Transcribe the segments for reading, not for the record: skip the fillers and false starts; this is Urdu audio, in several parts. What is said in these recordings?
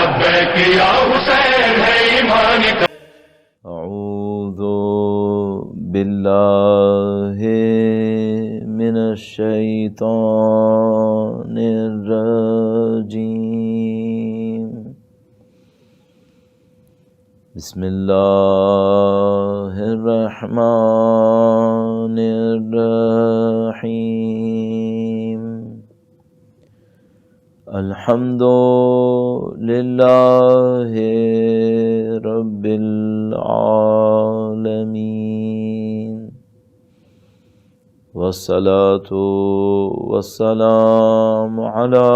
لبیک یا حسین ہے ایمان کا. اعوذ باللہ من الشیطان الرجیم. بسم اللہ الرحمن الرحیم. الحمد للہ رب العالمین والصلاة والسلام علی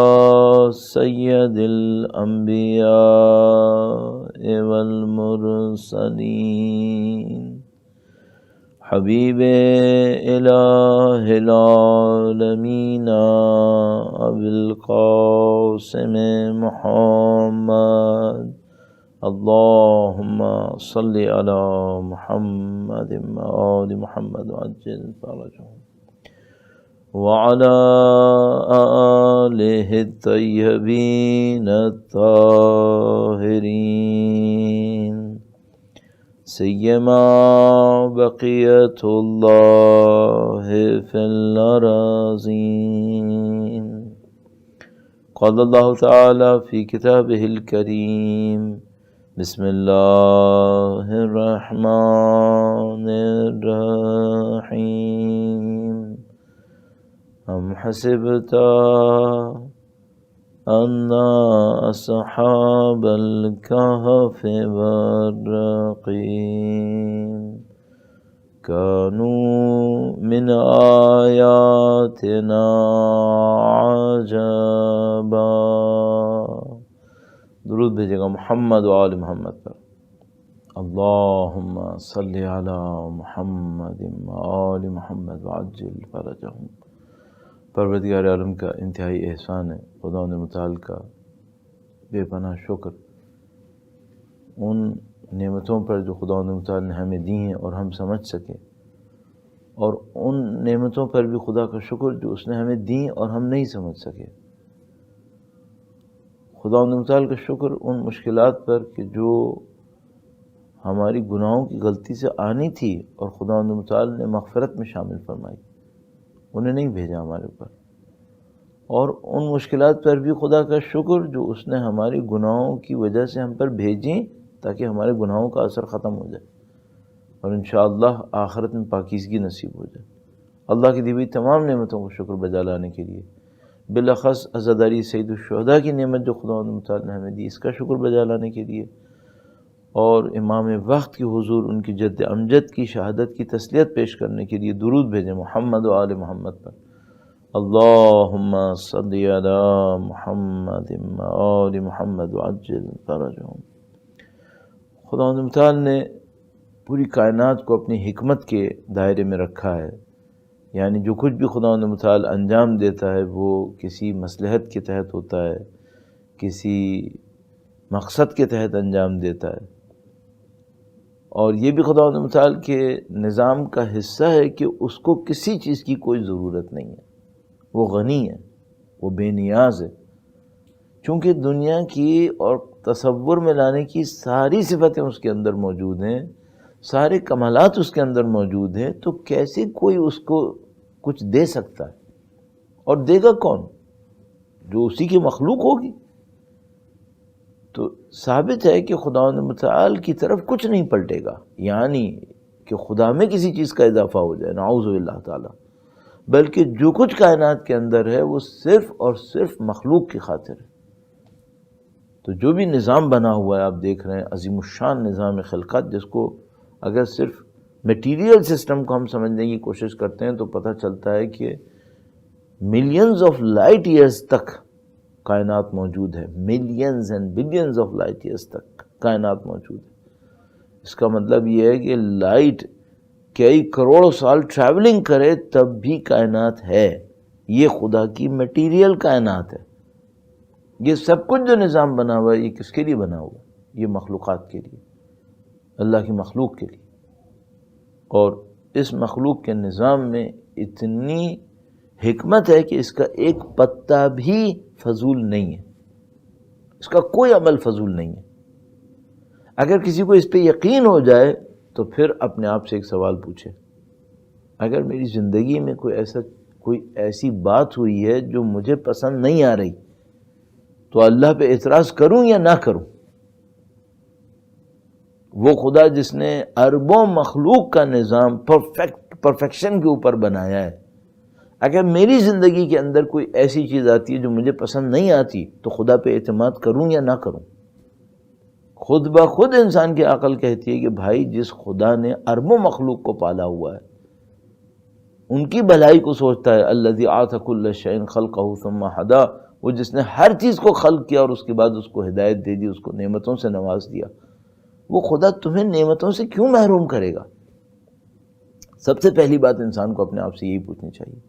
سید الانبیاء والمرسلین حبیب الہ العالمین ابی القاسم محمد. اللہم صلی علی محمد وآل محمد وعجل فرجهم وعلى آلہ الطیبین الطاہرین سیما بقیت اللہ فی الارضین. قال اللہ تعالی فی کتابہ الکریم بسم اللہ الرحمن الرحیم. ام حسبت ان اصحاب الکہف والرقیم كانوا من آیاتنا عجبا. درود بھیجے گا محمد و آل محمد پر. اللہم صلی علی محمد و آل محمد وعجل فرجهم. پروردگار عالم کا انتہائی احسان ہے خدا متعال کا بے پناہ شکر ان نعمتوں پر جو خدا متعال نے ہمیں دی ہیں اور ہم سمجھ سکیں، اور ان نعمتوں پر بھی خدا کا شکر جو اس نے ہمیں دیں اور ہم نہیں سمجھ سکے. خدا متعال کا شکر ان مشکلات پر کہ جو ہماری گناہوں کی غلطی سے آنی تھی اور خدا متعال نے مغفرت میں شامل فرمائی، انہیں نہیں بھیجا ہمارے اوپر. اور ان مشکلات پر بھی خدا کا شکر جو اس نے ہماری گناہوں کی وجہ سے ہم پر بھیجیں تاکہ ہمارے گناہوں کا اثر ختم ہو جائے اور انشاءاللہ آخرت میں پاکیزگی نصیب ہو جائے. اللہ کی دی ہوئی تمام نعمتوں کو شکر بجا لانے کے لیے بالاخص عزاداری سید الشہداء کی نعمت جو خدا متعال نے ہمیں دی، اس کا شکر بجا لانے کے لیے، اور امام وقت کی حضور ان کی جد امجد کی شہادت کی تسلیت پیش کرنے کے لیے درود بھیجیں محمد و آل محمد پر. اللہم صلی علی محمد و آل محمد وعجل فرجهم. خدا متعال نے پوری کائنات کو اپنی حکمت کے دائرے میں رکھا ہے، یعنی جو کچھ بھی خدا متعال انجام دیتا ہے وہ کسی مصلحت کے تحت ہوتا ہے، کسی مقصد کے تحت انجام دیتا ہے. اور یہ بھی خدا متعال کے نظام کا حصہ ہے کہ اس کو کسی چیز کی کوئی ضرورت نہیں ہے، وہ غنی ہے، وہ بے نیاز ہے. چونکہ دنیا کی اور تصور میں لانے کی ساری صفتیں اس کے اندر موجود ہیں، سارے کمالات اس کے اندر موجود ہیں، تو کیسے کوئی اس کو کچھ دے سکتا ہے؟ اور دے گا کون؟ جو اسی کی مخلوق ہوگی. تو ثابت ہے کہ خدا متعال کی طرف کچھ نہیں پلٹے گا، یعنی کہ خدا میں کسی چیز کا اضافہ ہو جائے، نعوذ باللہ تعالی، بلکہ جو کچھ کائنات کے اندر ہے وہ صرف اور صرف مخلوق کی خاطر ہے. تو جو بھی نظام بنا ہوا ہے آپ دیکھ رہے ہیں، عظیم الشان نظام خلقت، جس کو اگر صرف میٹیریل سسٹم کو ہم سمجھنے کی کوشش کرتے ہیں تو پتہ چلتا ہے کہ ملینز آف لائٹ ایئرز تک کائنات موجود ہے، millions and billions of light years تک کائنات موجود ہے. اس کا مطلب یہ ہے کہ لائٹ کئی کروڑوں سال ٹریولنگ کرے تب بھی کائنات ہے. یہ خدا کی میٹیریل کائنات ہے. یہ سب کچھ جو نظام بنا ہوا ہے یہ کس کے لیے بنا ہوا ہے؟ یہ مخلوقات کے لیے، اللہ کی مخلوق کے لیے. اور اس مخلوق کے نظام میں اتنی حکمت ہے کہ اس کا ایک پتا بھی فضول نہیں ہے. اس کا کوئی عمل فضول نہیں ہے۔ اگر کسی کو اس پہ یقین ہو جائے تو پھر اپنے آپ سے ایک سوال پوچھے، اگر میری زندگی میں کوئی ایسی بات ہوئی ہے جو مجھے پسند نہیں آ رہی تو اللہ پہ اعتراض کروں یا نہ کروں؟ وہ خدا جس نے اربوں مخلوق کا نظام پرفیکشن کے اوپر بنایا ہے، اگر میری زندگی کے اندر کوئی ایسی چیز آتی ہے جو مجھے پسند نہیں آتی تو خدا پہ اعتماد کروں یا نہ کروں؟ خود بخود انسان کی عقل کہتی ہے کہ بھائی جس خدا نے اربوں مخلوق کو پالا ہوا ہے، ان کی بھلائی کو سوچتا ہے، الذی اعطى كل شيء خلقه ثم هدى، وہ جس نے ہر چیز کو خلق کیا اور اس کے بعد اس کو ہدایت دے دی، اس کو نعمتوں سے نواز دیا، وہ خدا تمہیں نعمتوں سے کیوں محروم کرے گا؟ سب سے پہلی بات انسان کو اپنے آپ سے یہی پوچھنی چاہیے۔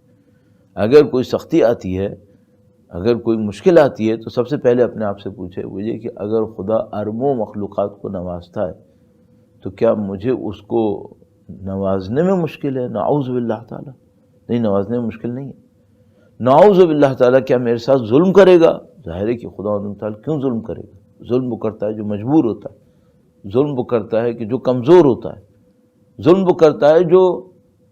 اگر کوئی سختی آتی ہے، اگر کوئی مشکل آتی ہے تو سب سے پہلے اپنے آپ سے پوچھے وہ یہ کہ اگر خدا اربوں مخلوقات کو نوازتا ہے تو کیا مجھے اس کو نوازنے میں مشکل ہے؟ نعوذ باللہ تعالیٰ، نہیں، نوازنے میں مشکل نہیں ہے۔ نعوذ باللہ تعالیٰ کیا میرے ساتھ ظلم کرے گا؟ ظاہر ہے کہ خدا تعالیٰ کیوں ظلم کرے گا؟ ظلم وہ کرتا ہے جو مجبور ہوتا ہے، ظلم وہ کرتا ہے کہ جو کمزور ہوتا ہے، ظلم وہ کرتا ہے جو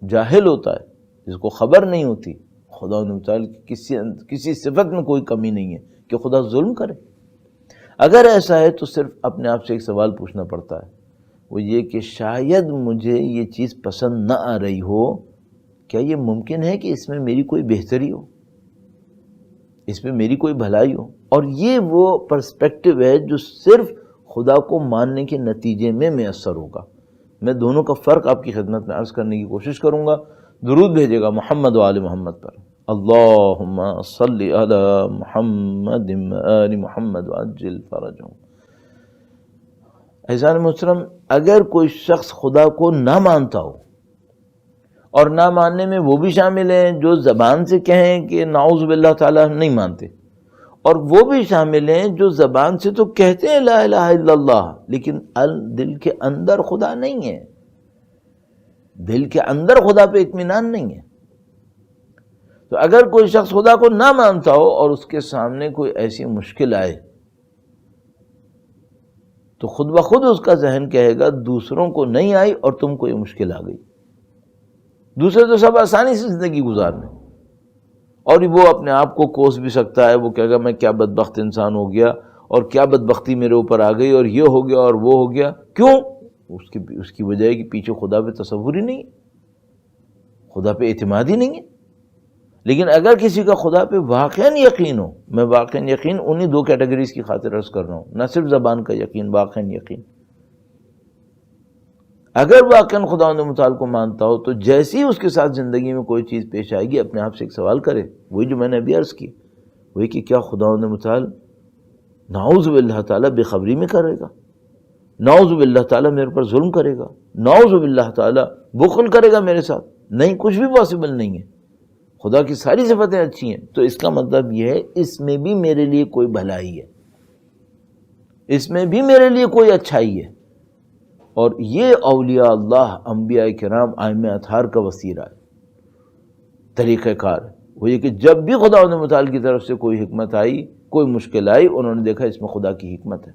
جاہل ہوتا ہے، جس کو خبر نہیں ہوتی۔ خدا تعالیٰ کی کسی صفت میں کوئی کمی نہیں ہے کہ خدا ظلم کرے۔ اگر ایسا ہے تو صرف اپنے آپ سے ایک سوال پوچھنا پڑتا ہے، وہ یہ کہ شاید مجھے یہ چیز پسند نہ آ رہی ہو، کیا یہ ممکن ہے کہ اس میں میری کوئی بہتری ہو، اس میں میری کوئی بھلائی ہو؟ اور یہ وہ پرسپیکٹو ہے جو صرف خدا کو ماننے کے نتیجے میں میسر ہوگا۔ میں دونوں کا فرق آپ کی خدمت میں عرض کرنے کی کوشش کروں گا۔ درود بھیجے گا محمد و آل محمد پر، اللہم صلی علی محمد و آل محمد وعجل فرجہم۔ عزیزان محترم، اگر کوئی شخص خدا کو نہ مانتا ہو، اور نہ ماننے میں وہ بھی شامل ہیں جو زبان سے کہیں کہ نعوذ باللہ تعالیٰ ہم نہیں مانتے، اور وہ بھی شامل ہیں جو زبان سے تو کہتے ہیں لا الہ الا اللہ لیکن دل کے اندر خدا نہیں ہے، دل کے اندر خدا پہ اطمینان نہیں ہے۔ تو اگر کوئی شخص خدا کو نہ مانتا ہو اور اس کے سامنے کوئی ایسی مشکل آئے تو خود بخود اس کا ذہن کہے گا دوسروں کو نہیں آئی اور تم کو یہ مشکل آ گئی، دوسرے تو سب آسانی سے زندگی گزارنے، اور وہ اپنے آپ کو کوس بھی سکتا ہے، وہ کہے گا میں کیا بدبخت انسان ہو گیا اور کیا بدبختی میرے اوپر آ گئی اور یہ ہو گیا اور وہ ہو گیا۔ کیوں؟ اس کی وجہ ہے کہ پیچھے خدا پہ تصور ہی نہیں ہے، خدا پہ اعتماد ہی نہیں ہے۔ لیکن اگر کسی کا خدا پہ واقعاً یقین ہو، میں واقعاً یقین انہی دو کیٹیگریز کی خاطر عرض کر رہا ہوں، نہ صرف زبان کا یقین، واقعاً یقین، اگر واقعاً خدا متعال کو مانتا ہو تو جیسے ہی اس کے ساتھ زندگی میں کوئی چیز پیش آئے گی اپنے آپ سے ایک سوال کرے، وہی جو میں نے ابھی عرض کی، وہی کہ کیا خدا متعال نعوذ باللہ تعالیٰ بے خبری میں کرے گا، نعوذ باللہ تعالیٰ میرے پر ظلم کرے گا، نعوذ باللہ تعالیٰ بخل کرے گا میرے ساتھ؟ نہیں، کچھ بھی پاسبل نہیں ہے، خدا کی ساری صفتیں اچھی ہیں۔ تو اس کا مطلب یہ ہے اس میں بھی میرے لیے کوئی بھلائی ہے، اس میں بھی میرے لیے کوئی اچھائی ہے۔ اور یہ اولیاء اللہ، انبیاء کرام، ائمہ اطہار کا وسیلہ ہے، طریقہ کار ہے، وہ یہ کہ جب بھی خدا متعال کی طرف سے کوئی حکمت آئی، کوئی مشکل آئی، انہوں نے دیکھا اس میں خدا کی حکمت ہے۔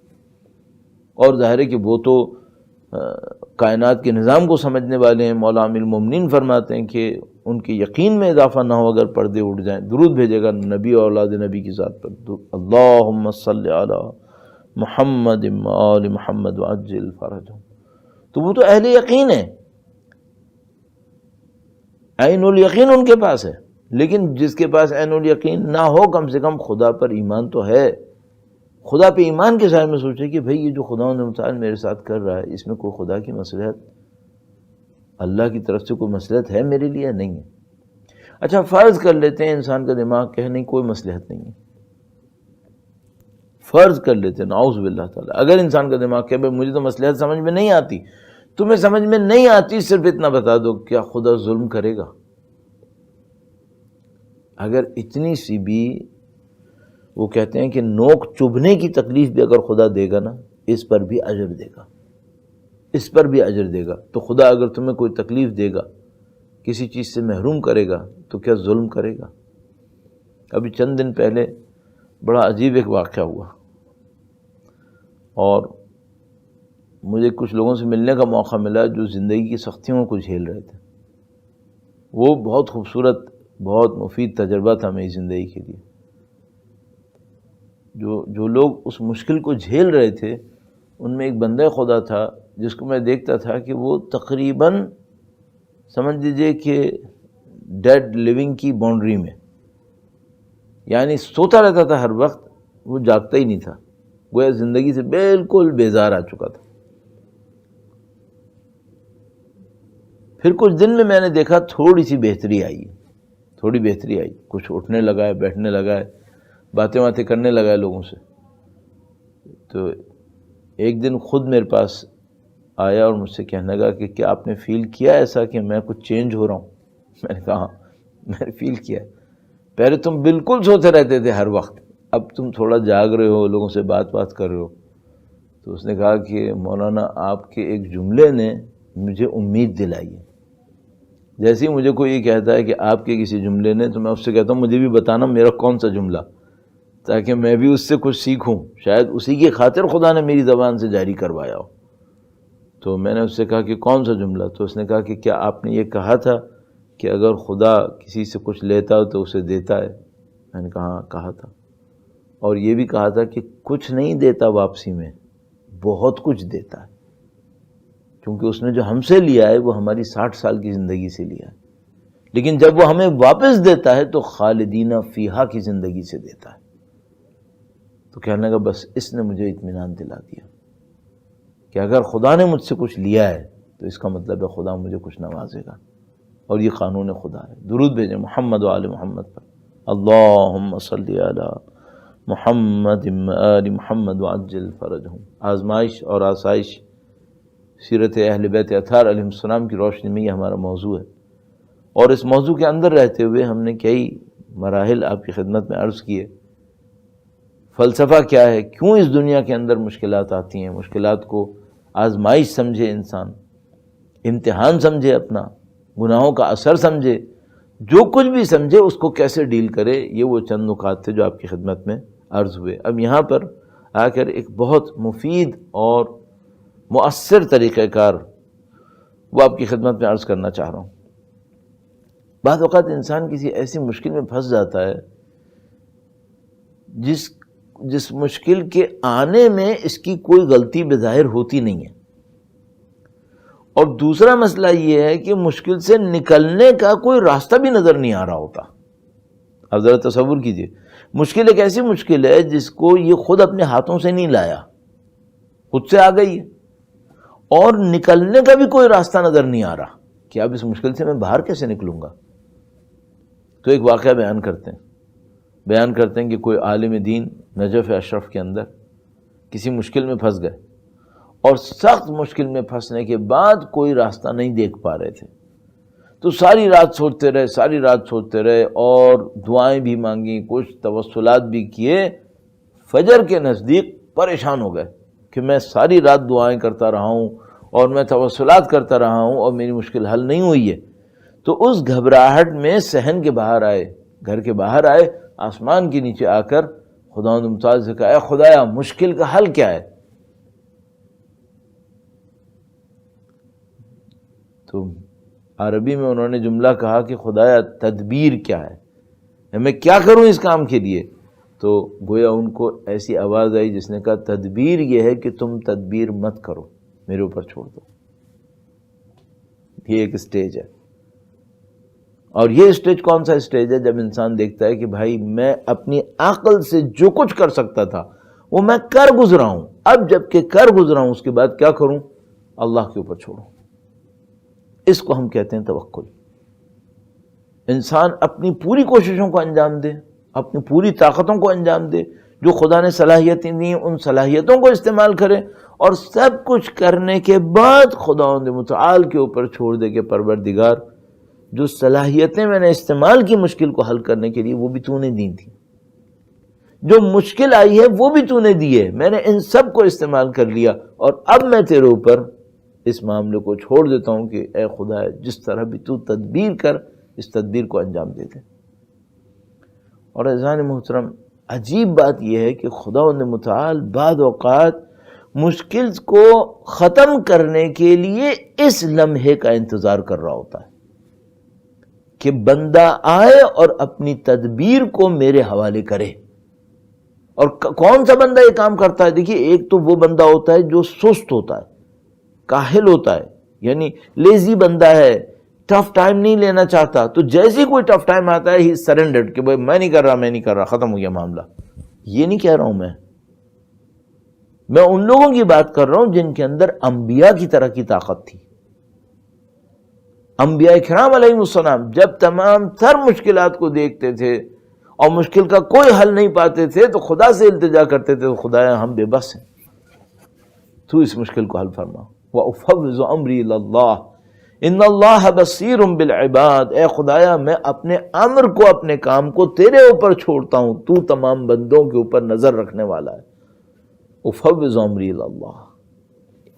اور ظاہر ہے کہ وہ تو کائنات کے نظام کو سمجھنے والے ہیں۔ مولا امیر المومنین فرماتے ہیں کہ ان کے یقین میں اضافہ نہ ہو اگر پردے اٹھ جائیں۔ درود بھیجے گا نبی اور اولاد نبی کی ذات پر، اللہم صلی علی محمد و آل محمد وعجل فرجہم۔ تو وہ تو اہل یقین ہے، عین الیقین ان کے پاس ہے۔ لیکن جس کے پاس عین الیقین نہ ہو، کم سے کم خدا پر ایمان تو ہے، خدا پہ ایمان کے سائے میں سوچے کہ بھئی یہ جو خدا متعال میرے ساتھ کر رہا ہے، اس میں کوئی خدا کی مصلحت، اللہ کی طرف سے کوئی مصلحت ہے میرے لیے؟ نہیں ہے۔ اچھا فرض کر لیتے ہیں انسان کا دماغ کہ نہیں کوئی مصلحت نہیں ہے، فرض کر لیتے ہیں نعوذ باللہ تعالیٰ، اگر انسان کا دماغ کہ مجھے تو مصلحت سمجھ میں نہیں آتی، تمہیں سمجھ میں نہیں آتی، صرف اتنا بتا دو کیا خدا ظلم کرے گا؟ اگر اتنی سی بھی، وہ کہتے ہیں کہ نوک چبھنے کی تکلیف بھی اگر خدا دے گا نا، اس پر بھی اجر دے گا، اس پر بھی اجر دے گا۔ تو خدا اگر تمہیں کوئی تکلیف دے گا، کسی چیز سے محروم کرے گا، تو کیا ظلم کرے گا؟ ابھی چند دن پہلے بڑا عجیب ایک واقعہ ہوا، اور مجھے کچھ لوگوں سے ملنے کا موقع ملا جو زندگی کی سختیوں کو جھیل رہے تھے. وہ بہت خوبصورت، بہت مفید تجربہ تھا میری زندگی کے لیے. جو لوگ اس مشکل کو جھیل رہے تھے ان میں ایک بندہ خدا تھا جس کو میں دیکھتا تھا کہ وہ تقریباً سمجھ لیجیے کہ ڈیڈ لیونگ کی باؤنڈری میں، یعنی سوتا رہتا تھا ہر وقت، وہ جاگتا ہی نہیں تھا، گویا زندگی سے بالکل بیزار آ چکا تھا. پھر کچھ دن میں نے دیکھا تھوڑی سی بہتری آئی، کچھ اٹھنے لگا ہے، بیٹھنے لگا ہے، باتیں کرنے لگا ہے لوگوں سے. تو ایک دن خود میرے پاس آیا اور مجھ سے کہنے لگا کہ کیا آپ نے فیل کیا ایسا کہ میں کچھ چینج ہو رہا ہوں؟ میں نے کہا ہاں میں نے فیل کیا ہے. پہلے تم بالکل سوتے رہتے تھے ہر وقت، اب تم تھوڑا جاگ رہے ہو، لوگوں سے بات کر رہے ہو. تو اس نے کہا کہ مولانا آپ کے ایک جملے نے مجھے امید دلائی ہے. جیسے ہی مجھے کوئی یہ کہتا ہے کہ آپ کے کسی جملے نے، تو میں اس سے کہتا ہوں مجھے بھی بتانا میرا کون سا جملہ، تاکہ میں بھی اس سے کچھ سیکھوں، شاید اسی کی خاطر خدا نے میری زبان سے جاری کروایا ہو. تو میں نے اس سے کہا کہ کون سا جملہ؟ تو اس نے کہا کہ کیا آپ نے یہ کہا تھا کہ اگر خدا کسی سے کچھ لیتا ہو تو اسے دیتا ہے؟ میں نے کہا ہاں کہا تھا. اور یہ بھی کہا تھا کہ کچھ نہیں دیتا واپسی میں، بہت کچھ دیتا ہے، کیونکہ اس نے جو ہم سے لیا ہے وہ ہماری 60 سال کی زندگی سے لیا ہے، لیکن جب وہ ہمیں واپس دیتا ہے تو خالدینہ فیہا کی زندگی سے دیتا ہے. تو کہنے لگا بس اس نے مجھے اطمینان دلا دیا کہ اگر خدا نے مجھ سے کچھ لیا ہے تو اس کا مطلب ہے خدا مجھے کچھ نوازے گا، اور یہ قانون خدا ہے. درود بھیجیں محمد و آل محمد پر. اللہم صلی علی محمد آل محمد وعجل فرجہم. آزمائش اور آسائش سیرت اہل بیت اطہار علیہ السلام کی روشنی میں یہ ہمارا موضوع ہے، اور اس موضوع کے اندر رہتے ہوئے ہم نے کئی مراحل آپ کی خدمت میں عرض کیے. فلسفہ کیا ہے، کیوں اس دنیا کے اندر مشکلات آتی ہیں، مشکلات کو آزمائش سمجھے، انسان امتحان سمجھے، اپنا گناہوں کا اثر سمجھے، جو کچھ بھی سمجھے اس کو کیسے ڈیل کرے. یہ وہ چند نکات تھے جو آپ کی خدمت میں عرض ہوئے. اب یہاں پر آ کر ایک بہت مفید اور مؤثر طریقہ کار وہ آپ کی خدمت میں عرض کرنا چاہ رہا ہوں. بعض اوقات انسان کسی ایسی مشکل میں پھنس جاتا ہے جس مشکل کے آنے میں اس کی کوئی غلطی بظاہر ہوتی نہیں ہے، اور دوسرا مسئلہ یہ ہے کہ مشکل سے نکلنے کا کوئی راستہ بھی نظر نہیں آ رہا ہوتا. اب ذرا تصور کیجئے، مشکل ایک ایسی مشکل ہے جس کو یہ خود اپنے ہاتھوں سے نہیں لایا، خود سے آ گئی ہے، اور نکلنے کا بھی کوئی راستہ نظر نہیں آ رہا کہ اب اس مشکل سے میں باہر کیسے نکلوں گا. تو ایک واقعہ بیان کرتے ہیں کہ کوئی عالم دین نجف اشرف کے اندر کسی مشکل میں پھنس گئے، اور سخت مشکل میں پھنسنے کے بعد کوئی راستہ نہیں دیکھ پا رہے تھے. تو ساری رات سوچتے رہے اور دعائیں بھی مانگی، کچھ توسلات بھی کیے. فجر کے نزدیک پریشان ہو گئے کہ میں ساری رات دعائیں کرتا رہا ہوں اور میں توسلات کرتا رہا ہوں اور میری مشکل حل نہیں ہوئی ہے. تو اس گھبراہٹ میں صحن کے باہر آئے، گھر کے باہر آئے، آسمان کے نیچے آ کر خداوند متعال سے کہا اے خدایا مشکل کا حل کیا ہے؟ تو عربی میں انہوں نے جملہ کہا کہ خدایا تدبیر کیا ہے، میں کیا کروں اس کام کے لیے؟ تو گویا ان کو ایسی آواز آئی جس نے کہا تدبیر یہ ہے کہ تم تدبیر مت کرو، میرے اوپر چھوڑ دو. یہ ایک اسٹیج ہے، اور یہ اسٹیج کون سا اسٹیج ہے؟ جب انسان دیکھتا ہے کہ بھائی میں اپنی عقل سے جو کچھ کر سکتا تھا وہ میں کر گزرا ہوں، اب جب کہ کر گزرا ہوں اس کے بعد کیا کروں؟ اللہ کے اوپر چھوڑوں. اس کو ہم کہتے ہیں توکل. انسان اپنی پوری کوششوں کو انجام دے، اپنی پوری طاقتوں کو انجام دے، جو خدا نے صلاحیتیں دی ان صلاحیتوں کو استعمال کرے، اور سب کچھ کرنے کے بعد خداوند متعال کے اوپر چھوڑ دے کہ پروردگار جو صلاحیتیں میں نے استعمال کی مشکل کو حل کرنے کے لیے وہ بھی تو نے دی تھی، جو مشکل آئی ہے وہ بھی تو نے دی ہے، میں نے ان سب کو استعمال کر لیا، اور اب میں تیرے اوپر اس معاملے کو چھوڑ دیتا ہوں کہ اے خدا جس طرح بھی تو تدبیر کر اس تدبیر کو انجام دے دے. اور عزیزان محترم، عجیب بات یہ ہے کہ خداوند متعال بعض اوقات مشکل کو ختم کرنے کے لیے اس لمحے کا انتظار کر رہا ہوتا ہے کہ بندہ آئے اور اپنی تدبیر کو میرے حوالے کرے. اور کون سا بندہ یہ کام کرتا ہے؟ دیکھیے، ایک تو وہ بندہ ہوتا ہے جو سست ہوتا ہے، کاہل ہوتا ہے، یعنی لیزی بندہ ہے، ٹف ٹائم نہیں لینا چاہتا. تو جیسے ہی کوئی ٹف ٹائم آتا ہے ہی سرنڈرڈ کہ بھائی میں نہیں کر رہا، ختم ہو گیا معاملہ. یہ نہیں کہہ رہا ہوں میں ان لوگوں کی بات کر رہا ہوں جن کے اندر انبیاء کی طرح کی طاقت تھی. انبیاء کرام علیہ السلام جب تمام تر مشکلات کو دیکھتے تھے اور مشکل کا کوئی حل نہیں پاتے تھے تو خدا سے التجا کرتے تھے، خدایا ہم بے بس ہیں، تو اس مشکل کو حل فرما. وَأُفَوِّضُ أَمْرِي إِلَى اللَّهِ إِنَّ اللَّهَ بَصِيرٌ بِالْعِبَادِ. اے خدایا میں اپنے امر کو، اپنے کام کو تیرے اوپر چھوڑتا ہوں، تو تمام بندوں کے اوپر نظر رکھنے والا ہے. اُفَوِّضُ أَمْرِي إِلَى اللَّهِ.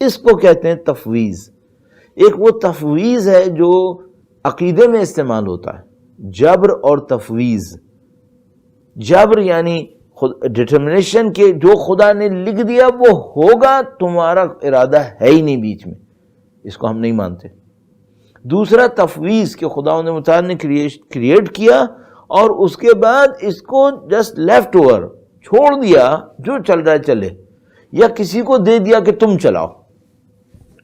اس کو کہتے ہیں تفویض. ایک وہ تفویض ہے جو عقیدے میں استعمال ہوتا ہے، جبر اور تفویض. جبر یعنی ڈٹرمنیشن کے جو خدا نے لکھ دیا وہ ہوگا، تمہارا ارادہ ہے ہی نہیں بیچ میں، اس کو ہم نہیں مانتے. دوسرا تفویض کہ خدا متعال نے کریٹ کیا اور اس کے بعد اس کو جسٹ لیفٹ اوور چھوڑ دیا، جو چل رہا ہے چلے، یا کسی کو دے دیا کہ تم چلاؤ.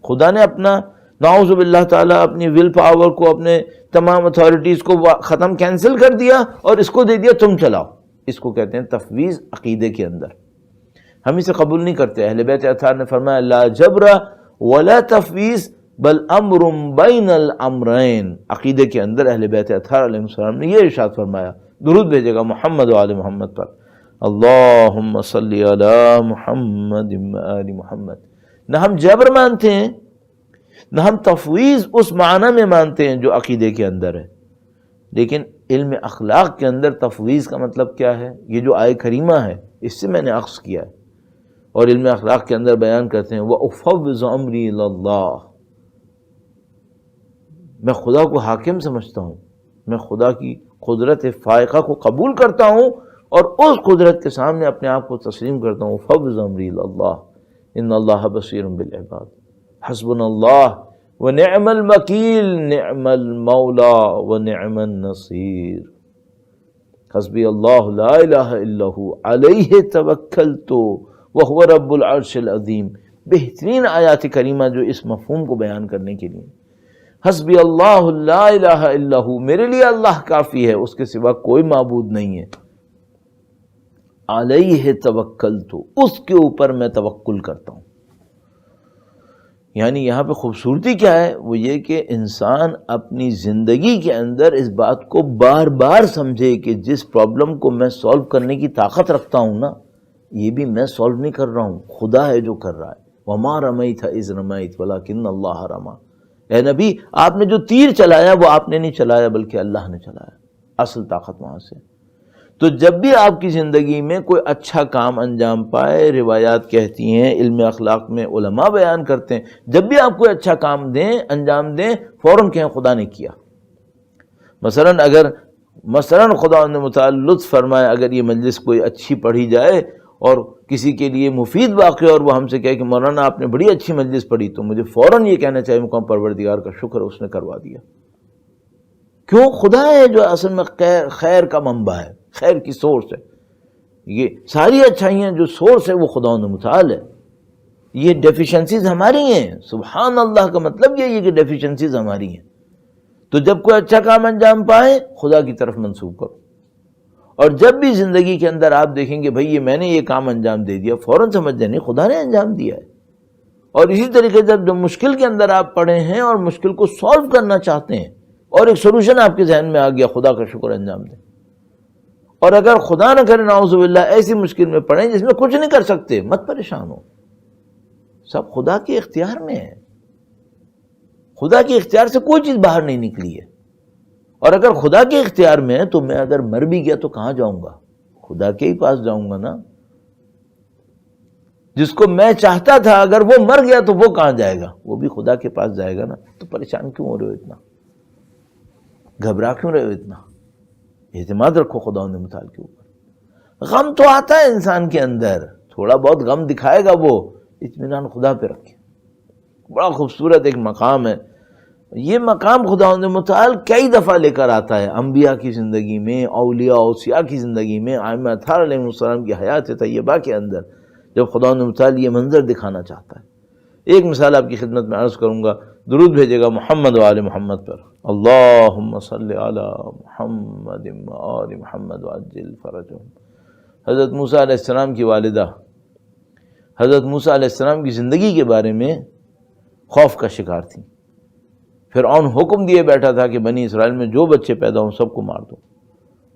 خدا نے اپنا نعوذ باللہ تعالیٰ اپنی ول پاور کو، اپنے تمام اتھارٹیز کو ختم کینسل کر دیا اور اس کو دے دیا تم چلاؤ. اس کو کہتے ہیں تفویض عقیدے کے اندر. ہم اسے قبول نہیں کرتے. اہل بیت اطہار نے فرمایا لا جبر ولا تفویض بل امر بین الامرین. عقیدے کے اندر اہل بیت اطہار علیہ السلام نے یہ ارشاد فرمایا. درود بھیجے گا محمد و آل محمد پر، اللہم صلی علی محمد و آل محمد. نہ ہم جبر مانتے ہیں، نہ ہم تفویض اس معنی میں مانتے ہیں جو عقیدے کے اندر ہے. لیکن علم اخلاق کے اندر تفویض کا مطلب کیا ہے؟ یہ جو آیہ کریمہ ہے اس سے میں نے اخذ کیا ہے، اور علم اخلاق کے اندر بیان کرتے ہیں وَأُفَوِّضُ أَمْرِي إِلَى اللَّهِ. میں خدا کو حاکم سمجھتا ہوں، میں خدا کی قدرت فائقہ کو قبول کرتا ہوں اور اس قدرت کے سامنے اپنے آپ کو تسلیم کرتا ہوں. وَأُفَوِّضُ أَمْرِي إِلَى اللَّهِ إِنَّ اللَّهَ بَصِيرٌ بِالْعِبَادِ. حسبنا اللہ ونعم الوکیل نعم المولا ونعم النصیر. حسبی اللہ لا الہ الا ہو علیہ توکلت وہو رب العرش العظیم. بہترین آیات کریمہ جو اس مفہوم کو بیان کرنے کے لیے. حسبی اللہ لا الہ الا ہو، میرے لیے اللہ کافی ہے، اس کے سوا کوئی معبود نہیں ہے. علیہ توکلت، اس کے اوپر میں توکل کرتا ہوں. یعنی یہاں پہ خوبصورتی کیا ہے؟ وہ یہ کہ انسان اپنی زندگی کے اندر اس بات کو بار بار سمجھے کہ جس پرابلم کو میں سولو کرنے کی طاقت رکھتا ہوں نا، یہ بھی میں سولو نہیں کر رہا ہوں، خدا ہے جو کر رہا ہے. وَمَا رَمَيْتَ إِذْ رَمَيْتَ وَلَكِنَّ اللَّهَ رَمَى. اے نبی، آپ نے جو تیر چلایا وہ آپ نے نہیں چلایا بلکہ اللہ نے چلایا. اصل طاقت وہاں سے. تو جب بھی آپ کی زندگی میں کوئی اچھا کام انجام پائے، روایات کہتی ہیں، علم اخلاق میں علماء بیان کرتے ہیں، جب بھی آپ کوئی اچھا کام دیں، انجام دیں، فوراً کہیں خدا نے کیا. مثلاً خدا نے متعال لطف فرمائے، اگر یہ مجلس کوئی اچھی پڑھی جائے اور کسی کے لیے مفید واقع اور وہ ہم سے کہے کہ مولانا آپ نے بڑی اچھی مجلس پڑھی، تو مجھے فوراً یہ کہنا چاہیے مقام پروردگار کا شکر اس نے کروا دیا. کیوں؟ خدا ہے جو اصل میں خیر کا منبع ہے، خیر کی سورس ہے. یہ ساری اچھائیاں جو سورس ہے وہ خدا متعال ہے. یہ ڈیفیشنسیز ہماری ہیں. سبحان اللہ کا مطلب یہ ہے کہ ڈیفیشنسیز ہماری ہیں. تو جب کوئی اچھا کام انجام پائے خدا کی طرف منسوب کرو. اور جب بھی زندگی کے اندر آپ دیکھیں گے بھئی یہ میں نے یہ کام انجام دے دیا، فوراً سمجھ جائیں خدا نے انجام دیا ہے. اور اسی طریقے سے جب مشکل کے اندر آپ پڑے ہیں اور مشکل کو سولو کرنا چاہتے ہیں اور ایک سولوشن آپ کے ذہن میں آ گیا، خدا کا شکر انجام دیں. اور اگر خدا نہ کرے نعوذ باللہ ایسی مشکل میں پڑیں جس میں کچھ نہیں کر سکتے، مت پریشان ہو، سب خدا کے اختیار میں ہے. خدا کے اختیار سے کوئی چیز باہر نہیں نکلی ہے. اور اگر خدا کے اختیار میں ہے تو میں اگر مر بھی گیا تو کہاں جاؤں گا؟ خدا کے ہی پاس جاؤں گا نا. جس کو میں چاہتا تھا اگر وہ مر گیا تو وہ کہاں جائے گا؟ وہ بھی خدا کے پاس جائے گا نا. تو پریشان کیوں ہو رہے ہو اتنا؟ گھبرا کیوں رہے ہو اتنا؟ اعتماد رکھو خدا نے متعال کے اوپر. غم تو آتا ہے انسان کے اندر، تھوڑا بہت غم دکھائے گا وہ، اطمینان خدا پہ رکھیں. بڑا خوبصورت ایک مقام ہے. یہ مقام خداوند متعال کئی دفعہ لے کر آتا ہے انبیاء کی زندگی میں، اولیاء اوصیاء کی زندگی میں، ائمہ اطہار علیہ السلام کی حیات طیبہ کے اندر، جب خداوند متعال یہ منظر دکھانا چاہتا ہے. ایک مثال آپ کی خدمت میں عرض کروں گا. درود بھیجے گا محمد و آل محمد پر. اللہم صلی علی محمد و آل محمد وعجل فرجہم. حضرت موسیٰ علیہ السلام کی والدہ حضرت موسیٰ علیہ السلام کی زندگی کے بارے میں خوف کا شکار تھیں. فرعون حکم دیے بیٹھا تھا کہ بنی اسرائیل میں جو بچے پیدا ہوں سب کو مار دو.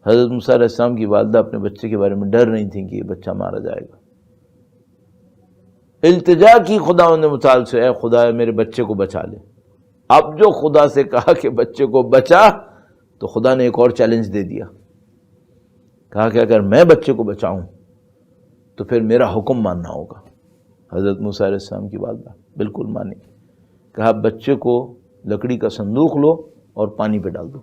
حضرت موسیٰ علیہ السلام کی والدہ اپنے بچے کے بارے میں ڈر نہیں تھیں کہ یہ بچہ مارا جائے گا. التجا کی خداوند متعال سے، اے خدا میرے بچے کو بچا لے. اب جو خدا سے کہا کہ بچے کو بچا، تو خدا نے ایک اور چیلنج دے دیا. کہا کہ اگر میں بچے کو بچاؤں تو پھر میرا حکم ماننا ہوگا. حضرت موسیٰ علیہ السلام کی والدہ بالکل مانی. کہا بچے کو لکڑی کا صندوق لو اور پانی پہ ڈال دو.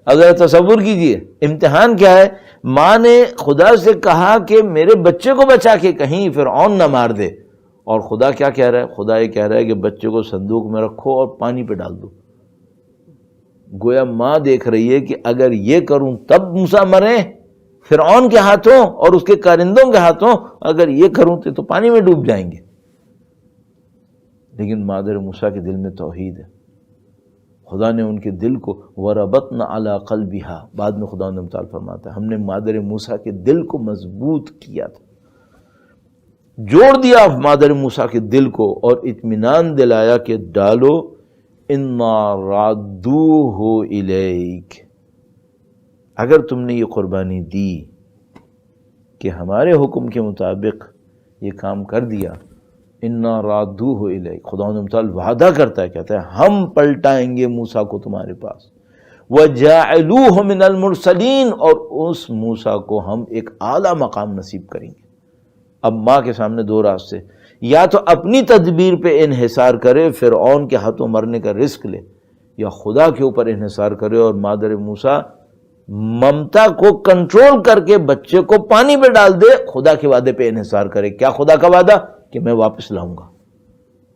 اگر تصور کیجئے امتحان کیا ہے. ماں نے خدا سے کہا کہ میرے بچے کو بچا کے کہیں فرعون نہ مار دے، اور خدا کیا کہہ رہا ہے؟ خدا یہ کہہ رہا ہے کہ بچے کو صندوق میں رکھو اور پانی پہ ڈال دو. گویا ماں دیکھ رہی ہے کہ اگر یہ کروں تب موسیٰ مریں فرعون کے ہاتھوں اور اس کے کارندوں کے ہاتھوں، اگر یہ کروں تو پانی میں ڈوب جائیں گے. لیکن مادر موسیٰ کے دل میں توحید ہے. خدا نے ان کے دل کو وَرَبَطْنَ عَلَىٰ قَلْبِهَا، بعد میں خدا نے متعال فرماتا ہے ہم نے مادر موسیٰ کے دل کو مضبوط کیا تھا، جوڑ دیا مادر موسیٰ کے دل کو، اور اطمینان دلایا کہ ڈالو اِنَّا رَادُّوهُ إِلَيْكَ. اگر تم نے یہ قربانی دی کہ ہمارے حکم کے مطابق یہ کام کر دیا، اِنَّا رَادُّوهُ إِلَيْكَ، خداوند متعال وعدہ کرتا ہے، کہتا ہے ہم پلٹائیں گے موسیٰ کو تمہارے پاس. وَجَاعِلُوهُ مِنَ الْمُرْسَلِينَ، اور اس موسیٰ کو ہم ایک اعلیٰ مقام نصیب کریں گے. اب ماں کے سامنے دو راستے، یا تو اپنی تدبیر پہ انحصار کرے، فرعون کے ہاتھوں مرنے کا رسک لے، یا خدا کے اوپر انحصار کرے اور مادر موسیٰ ممتا کو کنٹرول کر کے بچے کو پانی پہ ڈال دے، خدا کے وعدے پہ انحصار کرے. کیا خدا کا وعدہ؟ کہ میں واپس لاؤں گا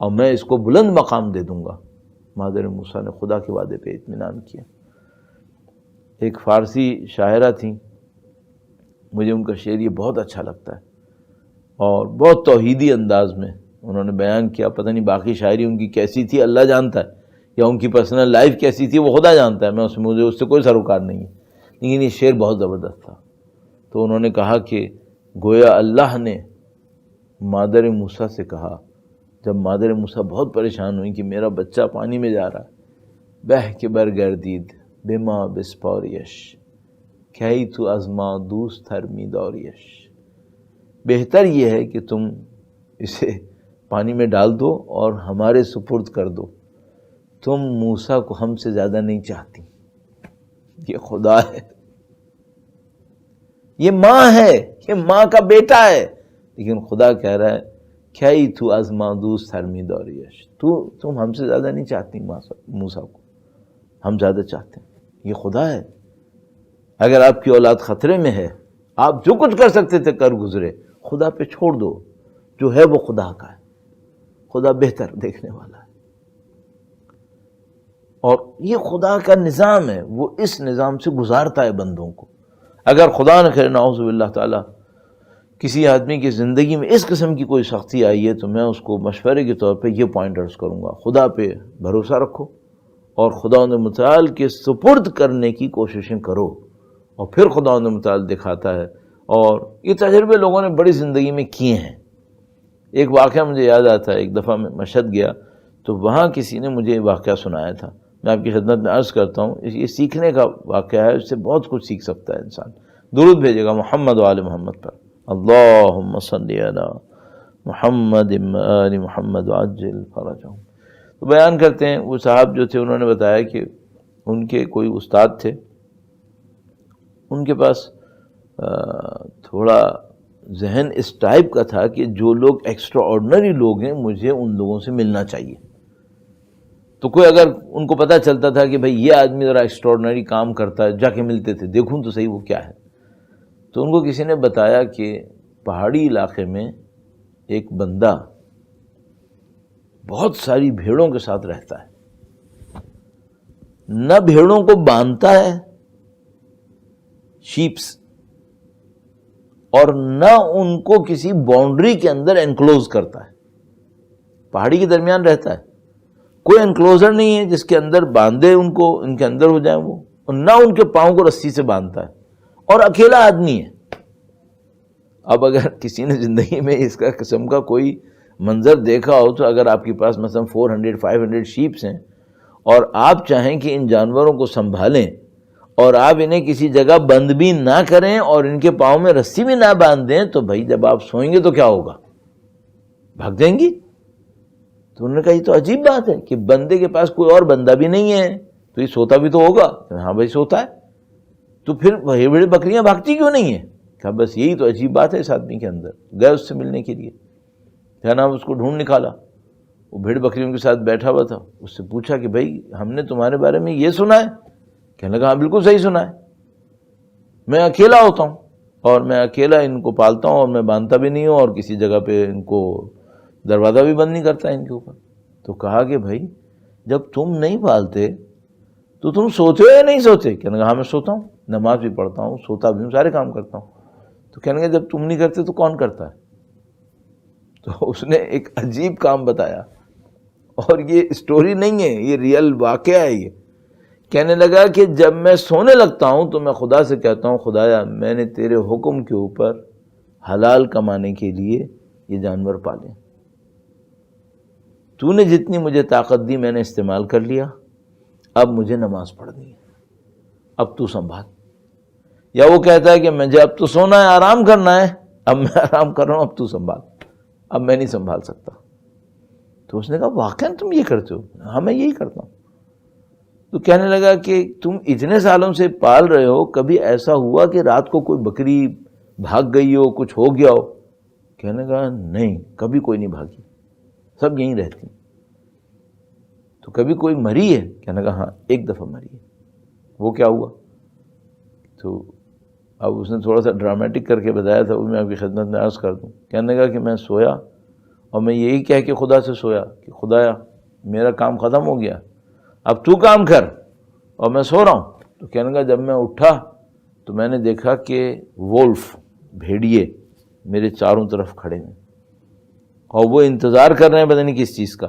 اور میں اس کو بلند مقام دے دوں گا. مادر موسیٰ نے خدا کے وعدے پہ اطمینان کیا. ایک فارسی شاعرہ تھیں، مجھے ان کا شعر یہ بہت اچھا لگتا ہے، اور بہت توحیدی انداز میں انہوں نے بیان کیا. پتہ نہیں باقی شاعری ان کی کیسی تھی اللہ جانتا ہے، یا ان کی پرسنل لائف کیسی تھی وہ خدا جانتا ہے، مجھے اس سے کوئی سروکار نہیں ہے، لیکن یہ شعر بہت زبردست تھا. تو انہوں نے کہا کہ گویا اللہ نے مادر موسیٰ سے کہا، جب مادر موسیٰ بہت پریشان ہوئی کہ میرا بچہ پانی میں جا رہا ہے، بہ کے برگردید بما بسپاریش کہی تو ازما دوست تھرمی دوریش، بہتر یہ ہے کہ تم اسے پانی میں ڈال دو اور ہمارے سپرد کر دو، تم موسیٰ کو ہم سے زیادہ نہیں چاہتی. یہ خدا ہے، یہ ماں ہے، یہ ماں کا بیٹا ہے، لیکن خدا کہہ رہا ہے کھائی تو ازما دوست تھرمی دوریش، تم ہم سے زیادہ نہیں چاہتی موسیٰ کو، ہم زیادہ چاہتے ہیں. یہ خدا ہے. اگر آپ کی اولاد خطرے میں ہے، آپ جو کچھ کر سکتے تھے کر گزرے، خدا پہ چھوڑ دو، جو ہے وہ خدا کا ہے. خدا بہتر دیکھنے والا ہے، اور یہ خدا کا نظام ہے، وہ اس نظام سے گزارتا ہے بندوں کو. اگر خدا نہ کرے نعوذ باللہ تعالی کسی آدمی کی زندگی میں اس قسم کی کوئی سختی آئی ہے، تو میں اس کو مشورے کے طور پہ یہ پوائنٹ عرض کروں گا، خدا پہ بھروسہ رکھو اور خداوند متعال کے سپرد کرنے کی کوششیں کرو، اور پھر خداوند متعال دکھاتا ہے. اور یہ تجربے لوگوں نے بڑی زندگی میں کیے ہیں. ایک واقعہ مجھے یاد آتا ہے، ایک دفعہ میں مشہد گیا تو وہاں کسی نے مجھے یہ واقعہ سنایا تھا، میں آپ کی خدمت میں عرض کرتا ہوں. یہ سیکھنے کا واقعہ ہے، اس سے بہت کچھ سیکھ سکتا ہے انسان. درود بھیجے گا محمد و آل محمد پر. اللہم صلی علی محمد و آل محمد وعجل فرجہم. تو بیان کرتے ہیں وہ صاحب جو تھے، انہوں نے بتایا کہ ان کے کوئی استاد تھے، ان کے پاس تھوڑا ذہن اس ٹائپ کا تھا کہ جو لوگ ایکسٹرا آرڈنری لوگ ہیں مجھے ان لوگوں سے ملنا چاہیے. تو کوئی اگر ان کو پتہ چلتا تھا کہ بھئی یہ آدمی ذرا ایکسٹرا آرڈنری کام کرتا ہے، جا کے ملتے تھے، دیکھوں تو صحیح وہ کیا ہے. تو ان کو کسی نے بتایا کہ پہاڑی علاقے میں ایک بندہ بہت ساری بھیڑوں کے ساتھ رہتا ہے، نہ بھیڑوں کو باندھتا ہے شیپس، اور نہ ان کو کسی باؤنڈری کے اندر انکلوز کرتا ہے، پہاڑی کے درمیان رہتا ہے، کوئی انکلوزر نہیں ہے جس کے اندر باندھے ان کو، ان کے اندر ہو جائیں وہ، اور نہ ان کے پاؤں کو رسی سے باندھتا ہے، اور اکیلا آدمی ہے۔ اب اگر کسی نے زندگی میں اس کا قسم کا کوئی منظر دیکھا ہو تو اگر آپ کے پاس مثلا 400-500 شیپس ہیں اور آپ چاہیں کہ ان جانوروں کو سنبھالیں اور آپ انہیں کسی جگہ بند بھی نہ کریں اور ان کے پاؤں میں رسی بھی نہ باندھ دیں، تو بھائی جب آپ سوئیں گے تو کیا ہوگا؟ بھاگ جائیں گی۔ تو انہوں نے کہا یہ تو عجیب بات ہے کہ بندے کے پاس کوئی اور بندہ بھی نہیں ہے تو یہ سوتا بھی تو ہوگا۔ ہاں بھائی سوتا ہے، تو پھر بھیڑ بکریاں بھاگتی کیوں نہیں ہیں؟ کہا بس یہی تو عجیب بات ہے اس آدمی کے اندر۔ گئے اس سے ملنے کے لیے، کیا نام، اس کو ڈھونڈ نکالا، وہ بھیڑ بکریوں کے ساتھ بیٹھا ہوا تھا۔ اس سے پوچھا کہ بھائی ہم نے تمہارے بارے میں یہ سنا ہے؟ کہنے لگا ہاں بالکل صحیح سنا ہے، میں اکیلا ہوتا ہوں اور میں اکیلا ان کو پالتا ہوں اور میں باندھتا بھی نہیں ہوں اور کسی جگہ پہ ان کو دروازہ بھی بند نہیں کرتا ان کے اوپر۔ تو کہا کہ بھائی جب تم نہیں پالتے تو تم سوتے ہو یا نہیں سوتے؟ کہنے لگا ہاں میں سوتا ہوں، نماز بھی پڑھتا ہوں، سوتا بھی ہوں، سارے کام کرتا ہوں۔ تو کہنے لگا جب تم نہیں کرتے تو کون کرتا ہے؟ تو اس نے ایک عجیب کام بتایا، اور یہ اسٹوری نہیں ہے، یہ ریئل واقعہ ہے۔ یہ کہنے لگا کہ جب میں سونے لگتا ہوں تو میں خدا سے کہتا ہوں خدایا میں نے تیرے حکم کے اوپر حلال کمانے کے لیے یہ جانور پالے، تو نے جتنی مجھے طاقت دی میں نے استعمال کر لیا، اب مجھے نماز پڑھنی ہے، اب تو سنبھال۔ یا وہ کہتا ہے کہ مجھے اب تو سونا ہے، آرام کرنا ہے، اب میں آرام کر رہا ہوں، اب تو سنبھال، اب میں نہیں سنبھال سکتا۔ تو اس نے کہا واقعاً تم یہ کرتے ہو؟ ہاں میں یہی کرتا ہوں۔ تو کہنے لگا کہ تم اتنے سالوں سے پال رہے ہو، کبھی ایسا ہوا کہ رات کو کوئی بکری بھاگ گئی ہو، کچھ ہو گیا ہو؟ کہنے لگا نہیں، کبھی کوئی نہیں بھاگی، سب یہیں رہتی۔ تو کبھی کوئی مری ہے؟ کہنے لگا ہاں ایک دفعہ مری ہے۔ وہ کیا ہوا؟ تو اب اس نے تھوڑا سا ڈرامیٹک کر کے بتایا تھا، وہ میں آپ کی خدمت میں عرض کر دوں۔ کہنے لگا کہ میں سویا اور میں یہی کہہ کے خدا سے سویا کہ خدایا میرا کام ختم ہو گیا، اب تو کام کر، اور میں سو رہا ہوں۔ تو کہنے لگا جب میں اٹھا تو میں نے دیکھا کہ وولف، بھیڑیے میرے چاروں طرف کھڑے ہیں اور وہ انتظار کر رہے ہیں پتہ نہیں کس چیز کا،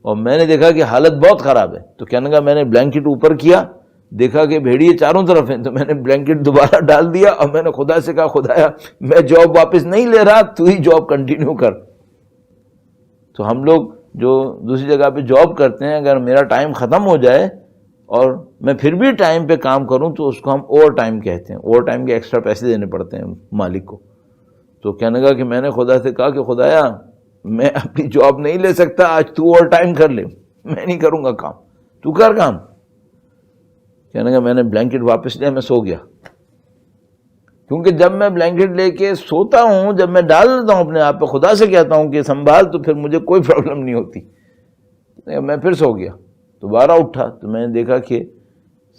اور میں نے دیکھا کہ حالت بہت خراب ہے۔ تو کہنے لگا میں نے بلینکٹ اوپر کیا، دیکھا کہ بھیڑیے چاروں طرف ہیں، تو میں نے بلینکٹ دوبارہ ڈال دیا اور میں نے خدا سے کہا خدایا میں جاب واپس نہیں لے رہا، تو ہی جاب کنٹینیو کر۔ تو ہم لوگ جو دوسری جگہ پہ جاب کرتے ہیں، اگر میرا ٹائم ختم ہو جائے اور میں پھر بھی ٹائم پہ کام کروں تو اس کو ہم اوور ٹائم کہتے ہیں، اوور ٹائم کے ایکسٹرا پیسے دینے پڑتے ہیں مالک کو۔ تو کہنے لگا کہ میں نے خدا سے کہا کہ خدایا میں اپنی جاب نہیں لے سکتا، آج تو اوور ٹائم کر لے، میں نہیں کروں گا کام، تو کر کام۔ کہنے لگا میں نے بلینکٹ واپس لیا، میں سو گیا، کیونکہ جب میں بلینکٹ لے کے سوتا ہوں، جب میں ڈال دیتا ہوں اپنے آپ پہ، خدا سے کہتا ہوں کہ سنبھال، تو پھر مجھے کوئی پرابلم نہیں ہوتی۔ میں پھر سو گیا، دوبارہ اٹھا تو میں نے دیکھا کہ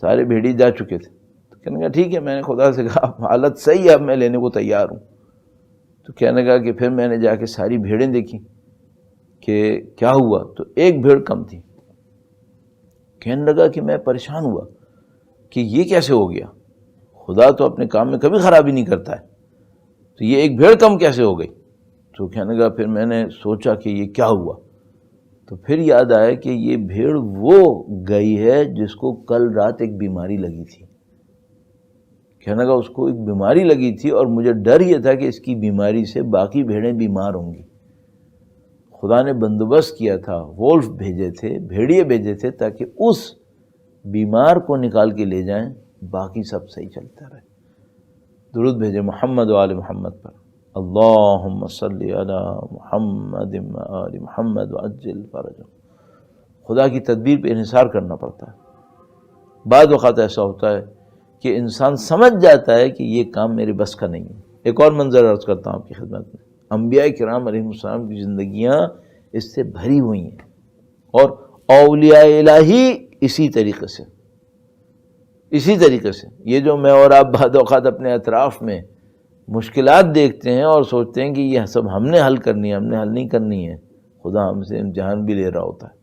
سارے بھیڑی جا چکے تھے۔ تو کہنے لگا ٹھیک ہے، میں نے خدا سے کہا حالت صحیح ہے، اب میں لینے کو تیار ہوں۔ تو کہنے لگا کہ پھر میں نے جا کے ساری بھیڑیں دیکھی کہ کیا ہوا، تو ایک بھیڑ کم تھی۔ کہنے لگا کہ میں پریشان ہوا کہ یہ کیسے ہو گیا، خدا تو اپنے کام میں کبھی خرابی نہیں کرتا ہے، تو یہ ایک بھیڑ کم کیسے ہو گئی؟ تو کہنے لگا پھر میں نے سوچا کہ یہ کیا ہوا، تو پھر یاد آیا کہ یہ بھیڑ وہ گئی ہے جس کو کل رات ایک بیماری لگی تھی۔ کہنے لگا اس کو ایک بیماری لگی تھی اور مجھے ڈر یہ تھا کہ اس کی بیماری سے باقی بھیڑیں بیمار ہوں گی۔ خدا نے بندوبست کیا تھا، وولف بھیجے تھے، بھیڑیے بھیجے تھے تاکہ اس بیمار کو نکال کے لے جائیں، باقی سب صحیح چلتا رہے۔ درود بھیجے محمد و آل محمد پر، اللہم صلی علی محمد و آل محمد وعجل فرجہ۔ خدا کی تدبیر پہ انحصار کرنا پڑتا ہے۔ بعض وقت ایسا ہوتا ہے کہ انسان سمجھ جاتا ہے کہ یہ کام میرے بس کا نہیں ہے۔ ایک اور منظر عرض کرتا ہوں آپ کی خدمت میں، انبیاء کرام علیہ السلام کی زندگیاں اس سے بھری ہوئی ہیں، اور اولیاء الہی اسی طریقے سے یہ جو میں اور آپ بعض اوقات اپنے اطراف میں مشکلات دیکھتے ہیں اور سوچتے ہیں کہ یہ سب ہم نے حل کرنی ہے، ہم نے حل نہیں کرنی ہے، خدا ہم سے امتحان بھی لے رہا ہوتا ہے۔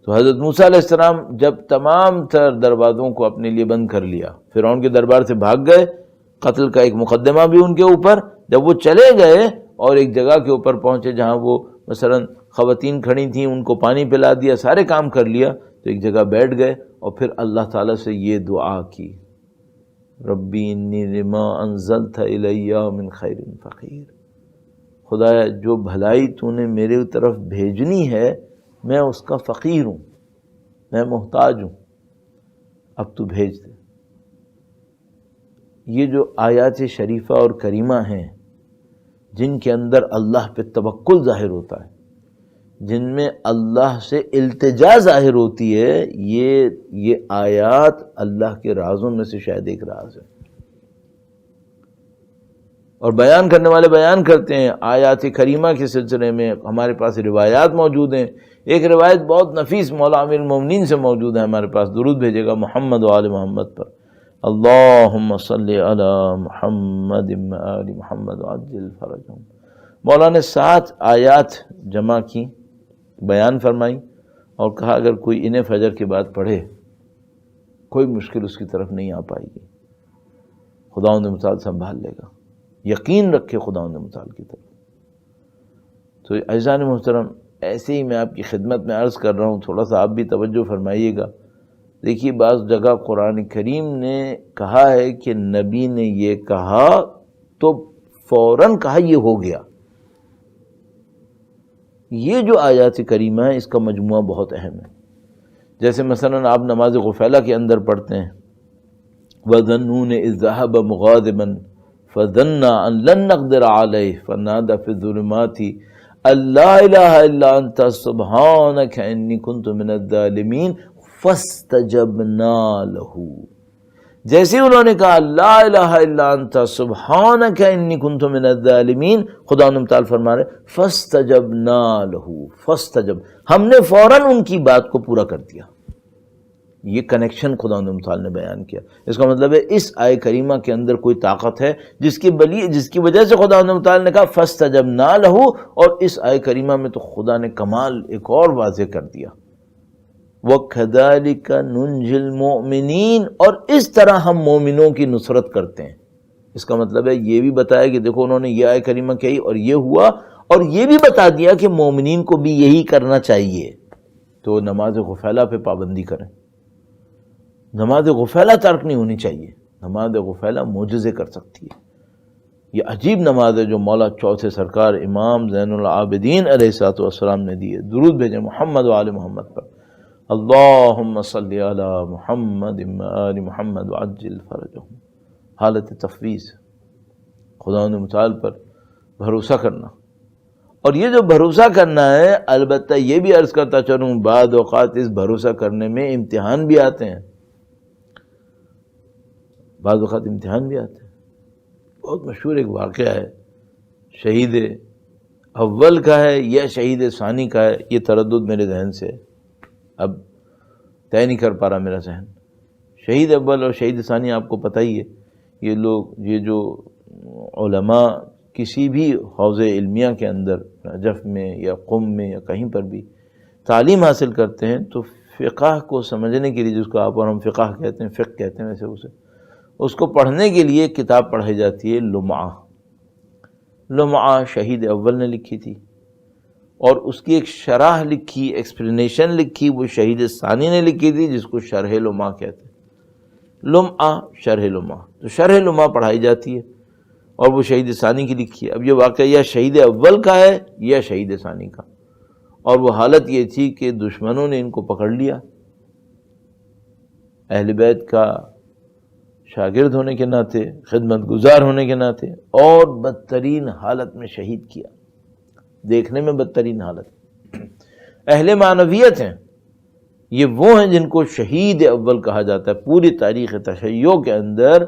تو حضرت موسیٰ علیہ السلام جب تمام تر دروازوں کو اپنے لیے بند کر لیا، فرعون کے دربار سے بھاگ گئے، قتل کا ایک مقدمہ بھی ان کے اوپر، جب وہ چلے گئے اور ایک جگہ کے اوپر پہنچے جہاں وہ مثلا خواتین کھڑی تھیں، ان کو پانی پلا دیا، سارے کام کر لیا، تو ایک جگہ بیٹھ گئے اور پھر اللہ تعالیٰ سے یہ دعا کی، ربی انی لما انزلت الی من خیر فقیر، خدایا جو بھلائی تو نے میرے طرف بھیجنی ہے میں اس کا فقیر ہوں، میں محتاج ہوں، اب تو بھیج دے۔ یہ جو آیات شریفہ اور کریمہ ہیں جن کے اندر اللہ پہ توکل ظاہر ہوتا ہے، جن میں اللہ سے التجا ظاہر ہوتی ہے، یہ آیات اللہ کے رازوں میں سے شاید ایک راز ہے۔ اور بیان کرنے والے بیان کرتے ہیں آیات کریمہ کے سلسلے میں، ہمارے پاس روایات موجود ہیں۔ ایک روایت بہت نفیس مولا امیر المومنین سے موجود ہے ہمارے پاس، درود بھیجے گا محمد و آل محمد پر، اللہم صلی علی محمد و آل محمد وعجل فرجہم۔ مولا نے 7 آیات جمع کی، بیان فرمائی اور کہا اگر کوئی انہیں فجر کے بعد پڑھے کوئی مشکل اس کی طرف نہیں آ پائے گی، خداوند متعال سنبھال لے گا، یقین رکھے خداوند متعال کی طرف۔ تو عزیزان محترم، ایسے ہی میں آپ کی خدمت میں عرض کر رہا ہوں، تھوڑا سا آپ بھی توجہ فرمائیے گا۔ دیکھیے بعض جگہ قرآن کریم نے کہا ہے کہ نبی نے یہ کہا تو فوراً کہا یہ ہو گیا۔ یہ جو آیات کریمہ ہے اس کا مجموعہ بہت اہم ہے۔ جیسے مثلا آپ نماز غفیلہ کے اندر پڑھتے ہیں وَظَنُّونَ إِذْ ذَهَبَ مُغَاضِبًا فَظَنَّ أَن لَّن نَّقْدِرَ عَلَيْهِ فَنَادَىٰ فِي الظُّلُمَاتِ أَن لَّا إِلَٰهَ إِلَّا أَنتَ سُبْحَانَكَ إِنِّي كُنتُ مِنَ الظَّالِمِينَ فَاسْتَجَبْنَا لَهُ، جیسے انہوں نے کہا لا الہ الا انت سبحانک انی کنت من الظالمین، خدا تعالیٰ فرما رہے فاستجبنا لہ، فاستجب، ہم نے فوراً ان کی بات کو پورا کر دیا۔ یہ کنیکشن خدا تعالیٰ نے بیان کیا۔ اس کا مطلب ہے اس آیہ کریمہ کے اندر کوئی طاقت ہے جس کی وجہ سے خدا تعالیٰ نے کہا فاستجبنا لہ، اور اس آیہ کریمہ میں تو خدا نے کمال ایک اور واضح کر دیا، وَكَذَلِكَ نُنْجِي الْمُؤْمِنِينَ، اور اس طرح ہم مومنوں کی نصرت کرتے ہیں۔ اس کا مطلب ہے یہ بھی بتایا کہ دیکھو انہوں نے یہ آیہ کریمہ کہی اور یہ ہوا، اور یہ بھی بتا دیا کہ مومنین کو بھی یہی کرنا چاہیے۔ تو نماز غفیلہ پہ پابندی کریں، نماز غفیلہ ترک نہیں ہونی چاہیے۔ نماز غفیلہ معجزے کر سکتی ہے۔ یہ عجیب نماز ہے جو مولا چوتھے سرکار امام زین العابدین علیہ السلام نے دی ہے۔ درود بھیجیں محمد و آل محمد پر، اللہم صلی علی محمد و آل محمد وعجل فرجہم۔ حالت تفویض، خدا متعال پر بھروسہ کرنا، اور یہ جو بھروسہ کرنا ہے، البتہ یہ بھی عرض کرتا چلوں بعض اوقات اس بھروسہ کرنے میں امتحان بھی آتے ہیں، بعض اوقات امتحان بھی آتے ہیں۔ بہت مشہور ایک واقعہ ہے، شہید اول کا ہے یا شہید ثانی کا ہے، یہ تردد میرے ذہن سے اب طے نہیں کر پا رہا میرا ذہن۔ شہید اول اور شہید ثانی آپ کو پتہ ہی ہے، یہ لوگ، یہ جو علماء کسی بھی حوض علمیہ کے اندر نجف میں یا قم میں یا کہیں پر بھی تعلیم حاصل کرتے ہیں تو فقہ کو سمجھنے کے لیے، جس کو آپ اور ہم فقہ کہتے ہیں، فقہ کہتے ہیں ویسے اسے، اس کو پڑھنے کے لیے کتاب پڑھائی جاتی ہے لمعہ۔ لمعہ شہید اول نے لکھی تھی، اور اس کی ایک شرح لکھی، ایکسپلینیشن لکھی، وہ شہید ثانی نے لکھی تھی، جس کو شرح لمعہ کہتے ہیں۔ لمعہ، شرح لمعہ، تو شرح لمعہ پڑھائی جاتی ہے، اور وہ شہید ثانی کی لکھی ہے۔ اب یہ واقعہ یا شہید اول کا ہے یا شہید ثانی کا، اور وہ حالت یہ تھی کہ دشمنوں نے ان کو پکڑ لیا، اہل بیت کا شاگرد ہونے کے ناطے، خدمت گزار ہونے کے ناطے، اور بدترین حالت میں شہید کیا، دیکھنے میں بدترین حالت۔ اہل معنویت ہیں، یہ وہ ہیں جن کو شہید اول کہا جاتا ہے۔ پوری تاریخ تشیع کے اندر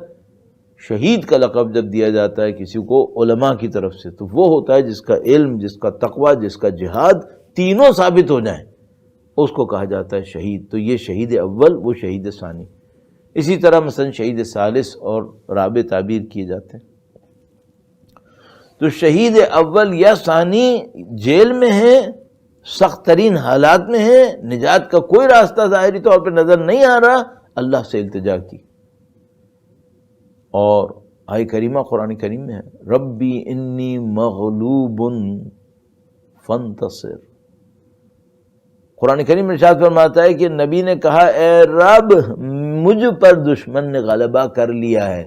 شہید کا لقب جب دیا جاتا ہے کسی کو علماء کی طرف سے، تو وہ ہوتا ہے جس کا علم، جس کا تقوی، جس کا جہاد تینوں ثابت ہو جائیں، اس کو کہا جاتا ہے شہید۔ تو یہ شہید اول، وہ شہید ثانی۔ اسی طرح مثلا شہید ثالث اور رابع تعبیر کیے جاتے ہیں. تو شہید اول یا ثانی جیل میں ہیں، سخت ترین حالات میں ہیں، نجات کا کوئی راستہ ظاہری طور پہ نظر نہیں آ رہا، اللہ سے التجا کی. اور آیہ کریمہ قرآن کریم میں ہے ربی انی مغلوب فانتصر. قرآن کریم میں ارشاد فرماتا ہے کہ نبی نے کہا اے رب مجھ پر دشمن نے غلبہ کر لیا ہے،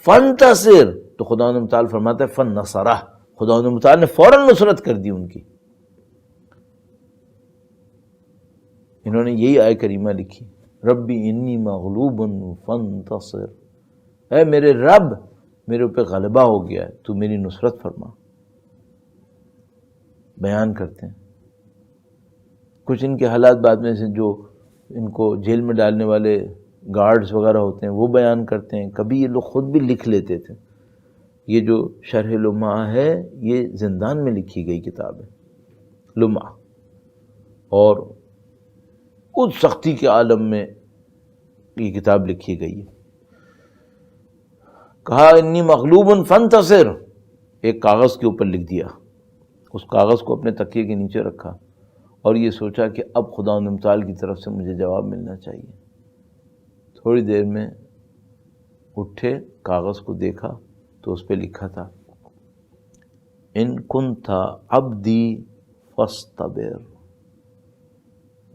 فانتصر. تو خداوند متعال فرماتا ہے فنصرہ، خداوند متعال نے فوراً نصرت کر دی ان کی. انہوں نے یہی آیہ کریمہ لکھی ربی انی مغلوب فانتصر، اے میرے رب میرے اوپر غلبہ ہو گیا ہے، تو میری نصرت فرما. بیان کرتے ہیں کچھ ان کے حالات بعد میں سے جو ان کو جیل میں ڈالنے والے گارڈز وغیرہ ہوتے ہیں وہ بیان کرتے ہیں. کبھی یہ لوگ خود بھی لکھ لیتے تھے. یہ جو شرح لمعہ ہے یہ زندان میں لکھی گئی کتاب ہے لمعہ، اور اس سختی کے عالم میں یہ کتاب لکھی گئی ہے. کہا انی مغلوب فانتصر، ایک کاغذ کے اوپر لکھ دیا، اس کاغذ کو اپنے تکیے کے نیچے رکھا اور یہ سوچا کہ اب خداوند متعال کی طرف سے مجھے جواب ملنا چاہیے. تھوڑی دیر میں اٹھے، کاغذ کو دیکھا تو اس پہ لکھا تھا ان کنت عبدی فاصطبر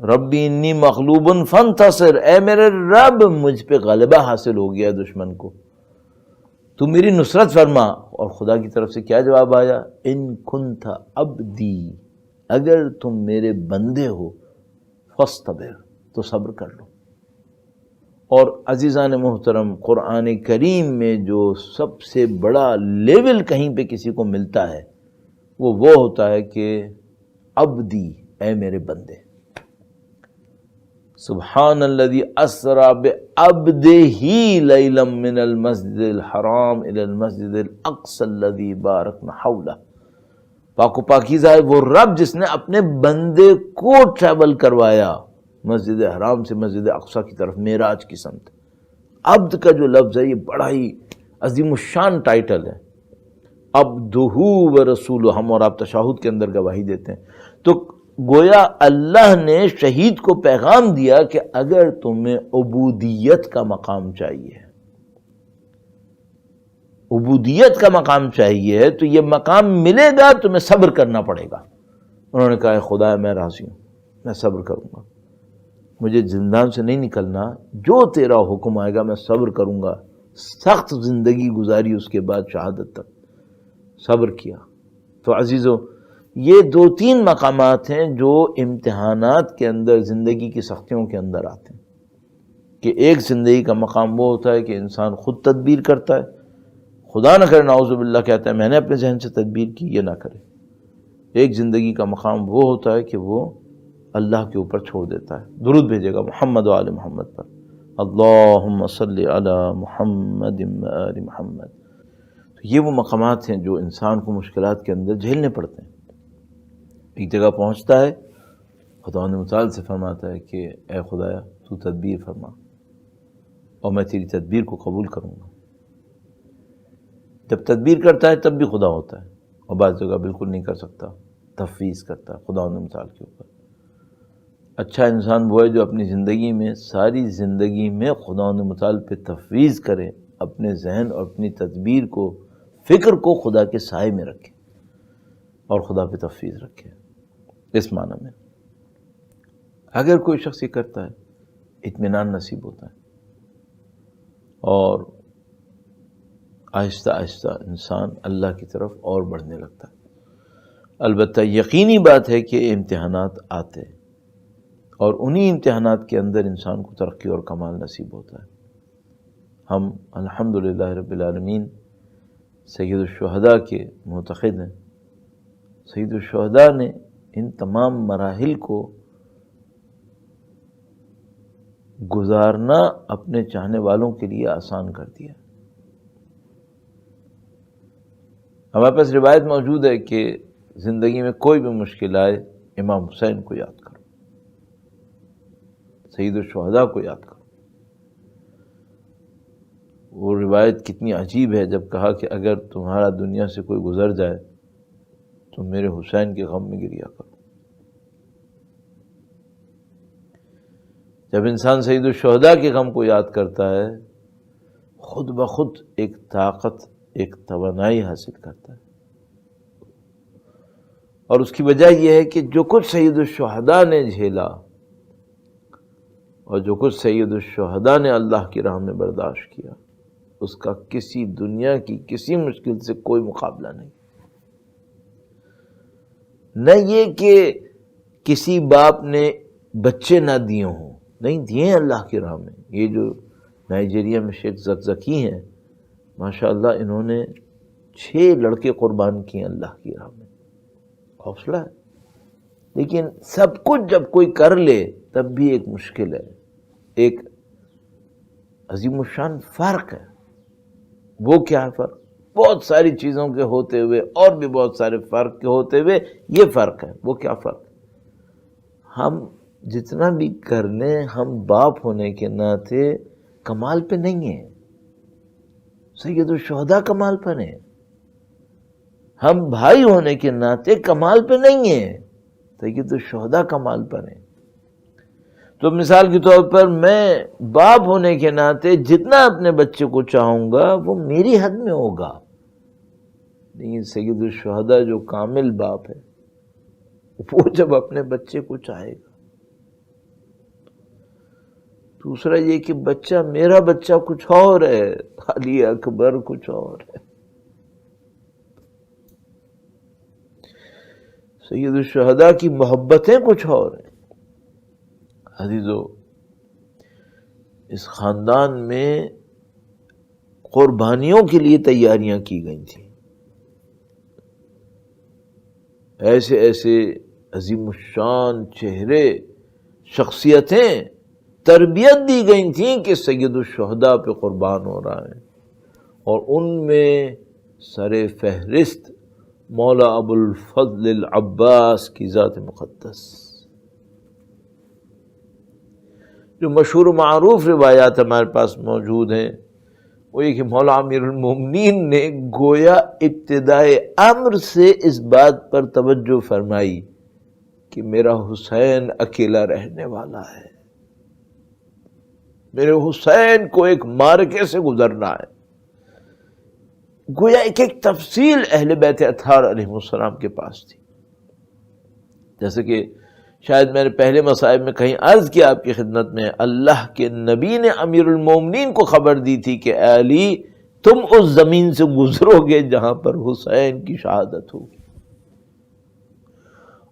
ربی انی مغلوب فانتصر، اے میرے رب مجھ پہ غلبہ حاصل ہو گیا دشمن کو، تو میری نصرت فرما. اور خدا کی طرف سے کیا جواب آیا ان کنت عبدی، اگر تم میرے بندے ہو فاصطبر تو صبر کر لو. اور عزیزان محترم قرآن کریم میں جو سب سے بڑا لیول کہیں پہ کسی کو ملتا ہے وہ ہوتا ہے کہ عبدی، اے میرے بندے. سبحان الذی اسری بعبدہ لیلا من المسجد الحرام الی المسجد الاقصی الذی بارکنا حولہ. پاک و پاکیزہ ہے وہ رب جس نے اپنے بندے کو ٹریول کروایا مسجد حرام سے مسجد اقصی کی طرف معراج کی سمت. عبد کا جو لفظ ہے یہ بڑا ہی عظیم الشان ٹائٹل ہے. عبدہ و رسولہ، ہم اور آپ تشہد کے اندر گواہی دیتے ہیں. تو گویا اللہ نے شہید کو پیغام دیا کہ اگر تمہیں عبودیت کا مقام چاہیے، عبودیت کا مقام چاہیے تو یہ مقام ملے گا، تمہیں صبر کرنا پڑے گا. انہوں نے کہا اے خدا میں راضی ہوں، میں صبر کروں گا، مجھے زندان سے نہیں نکلنا، جو تیرا حکم آئے گا میں صبر کروں گا. سخت زندگی گزاری اس کے بعد شہادت تک صبر کیا. تو عزیزو یہ دو تین مقامات ہیں جو امتحانات کے اندر زندگی کی سختیوں کے اندر آتے ہیں. کہ ایک زندگی کا مقام وہ ہوتا ہے کہ انسان خود تدبیر کرتا ہے، خدا نہ کرے نعوذ باللہ کہتا ہے میں نے اپنے ذہن سے تدبیر کی، یہ نہ کرے. ایک زندگی کا مقام وہ ہوتا ہے کہ وہ اللہ کے اوپر چھوڑ دیتا ہے. درود بھیجے گا محمد و آل محمد پر، اللہم صلی علی محمد و آل محمد. تو یہ وہ مقامات ہیں جو انسان کو مشکلات کے اندر جھیلنے پڑتے ہیں. ایک جگہ پہنچتا ہے، خداوند متعال سے فرماتا ہے کہ اے خدایا تو تدبیر فرما اور میں تیری تدبیر کو قبول کروں گا. جب تدبیر کرتا ہے تب بھی خدا ہوتا ہے، اور بعض جگہ بالکل نہیں کر سکتا، تفویض کرتا ہے خداوند متعال کے اوپر. اچھا انسان وہ ہے جو اپنی زندگی میں ساری زندگی میں خداوند متعال پہ تفویض کرے، اپنے ذہن اور اپنی تدبیر کو، فکر کو خدا کے سائے میں رکھے اور خدا پہ تفویض رکھے. اس معنی میں اگر کوئی شخص یہ کرتا ہے اطمینان نصیب ہوتا ہے اور آہستہ آہستہ انسان اللہ کی طرف اور بڑھنے لگتا ہے. البتہ یقینی بات ہے کہ امتحانات آتے ہیں اور انہی امتحانات کے اندر انسان کو ترقی اور کمال نصیب ہوتا ہے. ہم الحمدللہ رب العالمین سید الشہداء کے معتقد ہیں. سید الشہداء نے ان تمام مراحل کو گزارنا اپنے چاہنے والوں کے لیے آسان کر دیا. ہمارے پاس روایت موجود ہے کہ زندگی میں کوئی بھی مشکل آئے امام حسین کو یاد کرو، سید الشہداء کو یاد کرو. وہ روایت کتنی عجیب ہے، جب کہا کہ اگر تمہارا دنیا سے کوئی گزر جائے تو میرے حسین کے غم میں گریا کرو۔ جب انسان سید الشہداء کے غم کو یاد کرتا ہے، خود بخود ایک طاقت، ایک توانائی حاصل کرتا ہے، اور اس کی وجہ یہ ہے کہ جو کچھ سید الشہداء نے جھیلا اور جو کچھ سید الشہداء نے اللہ کی راہ میں برداشت کیا، اس کا کسی دنیا کی کسی مشکل سے کوئی مقابلہ نہیں۔ نہ یہ کہ کسی باپ نے بچے نہ دیے ہوں، نہیں دیے اللہ کی راہ میں۔ یہ جو نائجیریا میں شیخ زکزکی ہیں، ماشاءاللہ انہوں نے 6 لڑکے قربان کیے اللہ کی راہ میں، حوصلہ ہے۔ لیکن سب کچھ جب کوئی کر لے تب بھی ایک مشکل ہے، ایک عظیم الشان فرق ہے۔ وہ کیا ہے فرق؟ بہت ساری چیزوں کے ہوتے ہوئے اور بھی بہت سارے فرق کے ہوتے ہوئے یہ فرق ہے۔ وہ کیا فرق؟ ہم جتنا بھی کر لیں، ہم باپ ہونے کے ناطے کمال پہ نہیں ہیں، سید الشہداء کمال پر ہیں۔ ہم بھائی ہونے کے ناطے کمال پہ نہیں ہیں، سید الشہداء کمال پر ہیں۔ تو مثال کے طور پر میں باپ ہونے کے ناطے جتنا اپنے بچے کو چاہوں گا وہ میری حد میں ہوگا، لیکن سید الشہداء جو کامل باپ ہے وہ جب اپنے بچے کو چاہے گا۔ دوسرا یہ کہ بچہ، میرا بچہ کچھ اور ہے، علی اکبر کچھ اور ہے، سید الشہداء کی محبتیں کچھ اور ہیں۔ عزیزو، اس خاندان میں قربانیوں کے لیے تیاریاں کی گئی تھیں، ایسے ایسے عظیم الشان چہرے، شخصیتیں تربیت دی گئی تھیں کہ سید الشہداء پہ قربان ہو رہا ہے، اور ان میں سر فہرست مولا ابو الفضل العباس کی ذات مقدس۔ جو مشہور و معروف روایات ہمارے پاس موجود ہیں وہ یہ کہ مولا امیر المومنین نے گویا ابتدائے امر سے اس بات پر توجہ فرمائی کہ میرا حسین اکیلا رہنے والا ہے، میرے حسین کو ایک معرکے سے گزرنا ہے۔ گویا ایک ایک تفصیل اہل بیت اطہار علیہ السلام کے پاس تھی، جیسے کہ شاید میں نے پہلے مصائب میں کہیں عرض کیا آپ کی خدمت میں، اللہ کے نبی نے امیر المومنین کو خبر دی تھی کہ اے علی، تم اس زمین سے گزرو گے جہاں پر حسین کی شہادت ہوگی،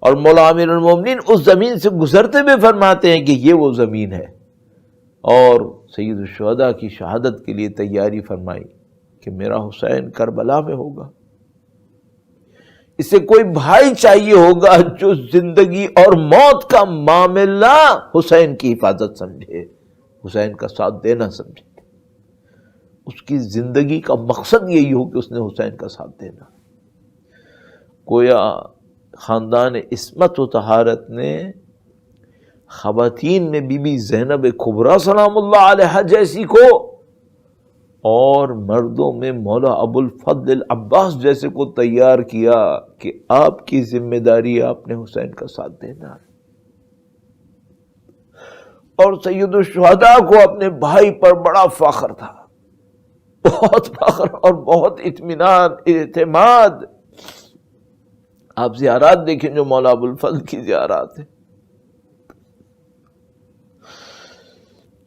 اور مولا امیر المومنین اس زمین سے گزرتے ہوئے فرماتے ہیں کہ یہ وہ زمین ہے، اور سید الشہداء کی شہادت کے لیے تیاری فرمائی کہ میرا حسین کربلا میں ہوگا۔ اسے کوئی بھائی چاہیے ہوگا جو زندگی اور موت کا معاملہ حسین کی حفاظت سمجھے، حسین کا ساتھ دینا سمجھے۔ اس کی زندگی کا مقصد یہی ہو کہ اس نے حسین کا ساتھ دینا۔ گویا خاندان عصمت و طہارت نے خواتین میں بی بی زینب کبریٰ سلام اللہ علیہا جیسی کو، اور مردوں میں مولا ابو الفضل العباس جیسے کو تیار کیا کہ آپ کی ذمہ داری آپ نے حسین کا ساتھ دینا ہے۔ اور سید الشہداء کو اپنے بھائی پر بڑا فخر تھا، بہت فخر اور بہت اطمینان، اعتماد۔ آپ زیارات دیکھیں جو مولا ابو الفضل کی زیارات ہیں،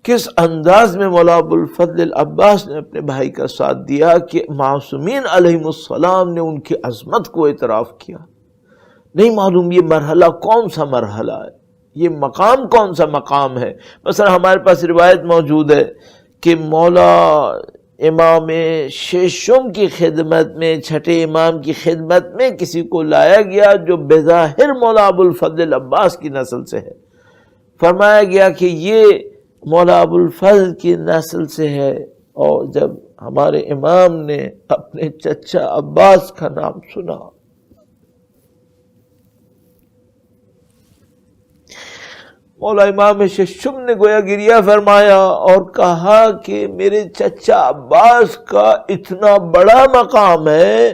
کس انداز میں مولا ابو الفضل العباس نے اپنے بھائی کا ساتھ دیا کہ معصومین علیہم السلام نے ان کی عظمت کو اعتراف کیا۔ نہیں معلوم یہ مرحلہ کون سا مرحلہ ہے، یہ مقام کون سا مقام ہے۔ مثلا ہمارے پاس روایت موجود ہے کہ مولا امام ششم کی خدمت میں، چھٹے امام کی خدمت میں کسی کو لایا گیا جو بظاہر مولا ابو الفضل العباس کی نسل سے ہے۔ فرمایا گیا کہ یہ مولا ابو الفضل کی نسل سے ہے، اور جب ہمارے امام نے اپنے چچا عباس کا نام سنا، مولا امام ششم نے گویا گریہ فرمایا اور کہا کہ میرے چچا عباس کا اتنا بڑا مقام ہے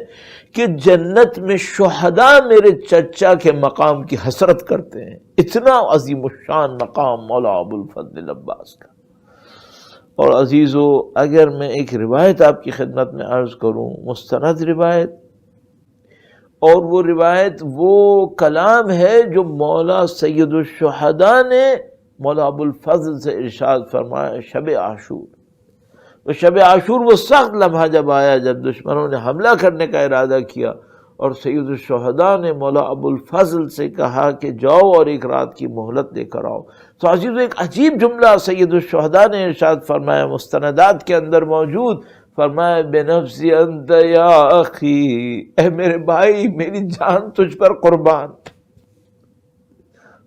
کہ جنت میں شہداء میرے چچا کے مقام کی حسرت کرتے ہیں. اتنا عظیم الشان مقام مولا ابو الفضل عباس کا. اور عزیزو، اگر میں ایک روایت آپ کی خدمت میں عرض کروں، مستند روایت، اور وہ روایت وہ کلام ہے جو مولا سید الشہداء نے مولا ابو الفضل سے ارشاد فرمایا شب عاشور. تو شب عاشور وہ سخت لمحہ جب آیا جب دشمنوں نے حملہ کرنے کا ارادہ کیا اور سید الشہداء نے مولا ابو الفضل سے کہا کہ جاؤ اور ایک رات کی مہلت لے کر آؤ. تو عزیزو، ایک عجیب جملہ سید الشہداء نے ارشاد فرمایا، مستندات کے اندر موجود، فرمایا بنفسی انت یا اخی، اے میرے بھائی میری جان تجھ پر قربان.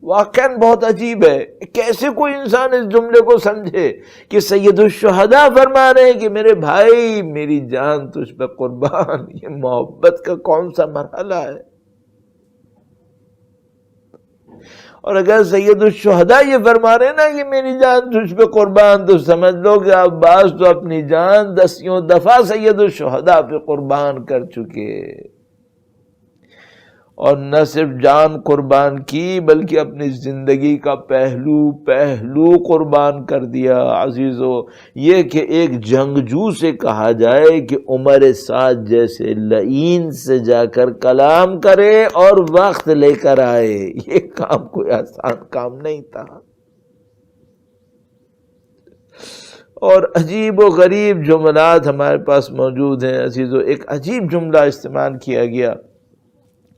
واقعاً بہت عجیب ہے، کیسے کوئی انسان اس جملے کو سمجھے کہ سید الشہداء فرما رہے ہیں کہ میرے بھائی میری جان تجھ پر قربان. یہ محبت کا کون سا مرحلہ ہے؟ اور اگر سید الشہداء یہ فرما رہے ہیں نا کہ میری جان تجھ پہ قربان، تو سمجھ لو کہ عباس تو اپنی جان دسیوں دفعہ سید الشہداء پہ قربان کر چکے. اور نہ صرف جان قربان کی بلکہ اپنی زندگی کا پہلو قربان کر دیا. عزیزو، یہ کہ ایک جنگجو سے کہا جائے کہ عمر سعد جیسے لعین سے جا کر کلام کرے اور وقت لے کر آئے، یہ کام کوئی آسان کام نہیں تھا. اور عجیب و غریب جملات ہمارے پاس موجود ہیں. عزیزو، ایک عجیب جملہ استعمال کیا گیا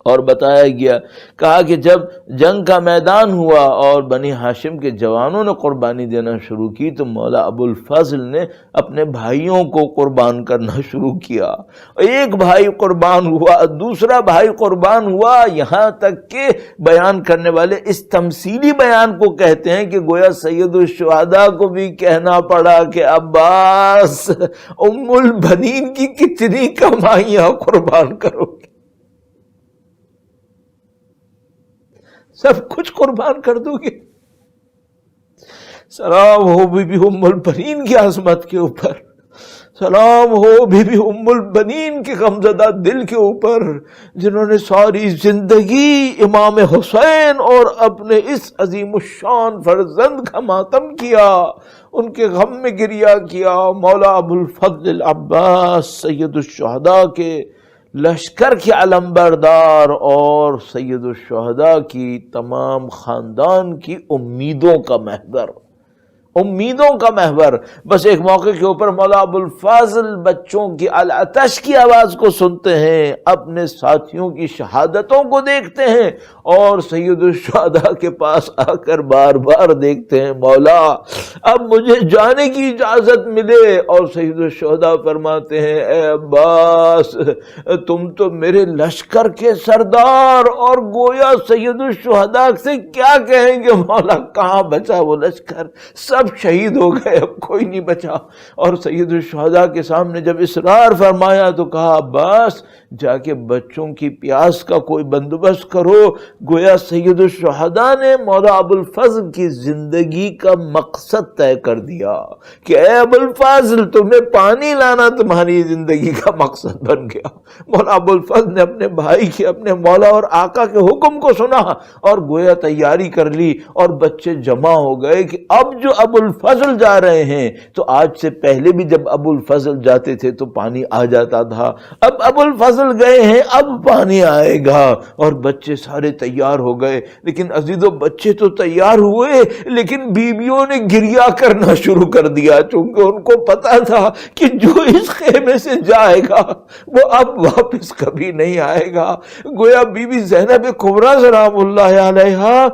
اور بتایا گیا، کہا کہ جب جنگ کا میدان ہوا اور بنی ہاشم کے جوانوں نے قربانی دینا شروع کی تو مولا ابو الفضل نے اپنے بھائیوں کو قربان کرنا شروع کیا. ایک بھائی قربان ہوا، دوسرا بھائی قربان ہوا، یہاں تک کہ بیان کرنے والے اس تمثیلی بیان کو کہتے ہیں کہ گویا سید الشہداء کو بھی کہنا پڑا کہ عباس ام البنین کی کتنی کمائیاں قربان کرو گے، سب کچھ قربان کر دو گے. سلام ہو بی بی ام البنین کی عظمت کے اوپر، سلام ہو بی بی ام البنین کے غمزدہ دل کے اوپر، جنہوں نے ساری زندگی امام حسین اور اپنے اس عظیم الشان فرزند کا ماتم کیا، ان کے غم میں گریہ کیا. مولا ابو الفضل العباس سید الشہداء کے لشکر کے علمبردار اور سید الشہداء کی تمام خاندان کی امیدوں کا محور، امیدوں کا محور. بس ایک موقع کے اوپر مولا ابو الفضل بچوں کی العطش کی آواز کو سنتے ہیں، اپنے ساتھیوں کی شہادتوں کو دیکھتے ہیں اور سید الشہداء کے پاس آ کر بار بار دیکھتے ہیں مولا اب مجھے جانے کی اجازت ملے. اور سید الشہداء فرماتے ہیں اے عباس تم تو میرے لشکر کے سردار، اور گویا سید الشہداء سے کیا کہیں گے مولا، کہاں بچا وہ لشکر، سب شہید ہو گئے، اب کوئی نہیں بچا. اور سید الشہداء کے سامنے جب اصرار فرمایا تو کہا عباس جا کے بچوں کی پیاس کا کوئی بندوبست کرو. گویا سید الشہداء نے مولا ابو الفضل کی زندگی کا مقصد طے کر دیا کہ اے ابو الفضل تمہیں پانی لانا تمہاری زندگی کا مقصد بن گیا. مولا ابو الفضل نے اپنے بھائی کے، اپنے مولا اور آقا کے حکم کو سنا اور گویا تیاری کر لی اور بچے جمع ہو گئے کہ اب جو ابو الفضل جا رہے ہیں، تو آج سے پہلے بھی جب ابو الفضل جاتے تھے تو پانی آ جاتا تھا، اب ابو الفضل گئے ہیں اب پانی آئے گا. اور بچے سارے تیار ہو گئے. لیکن عزیزو بچے تو تیار ہوئے لیکن بیویوں نے گریہ کرنا شروع کر دیا، چونکہ ان کو پتا تھا کہ جو اس خیمے سے جائے گا وہ اب واپس کبھی نہیں آئے گا. گویا بی بی زینب کبریٰ سلام اللہ علیہا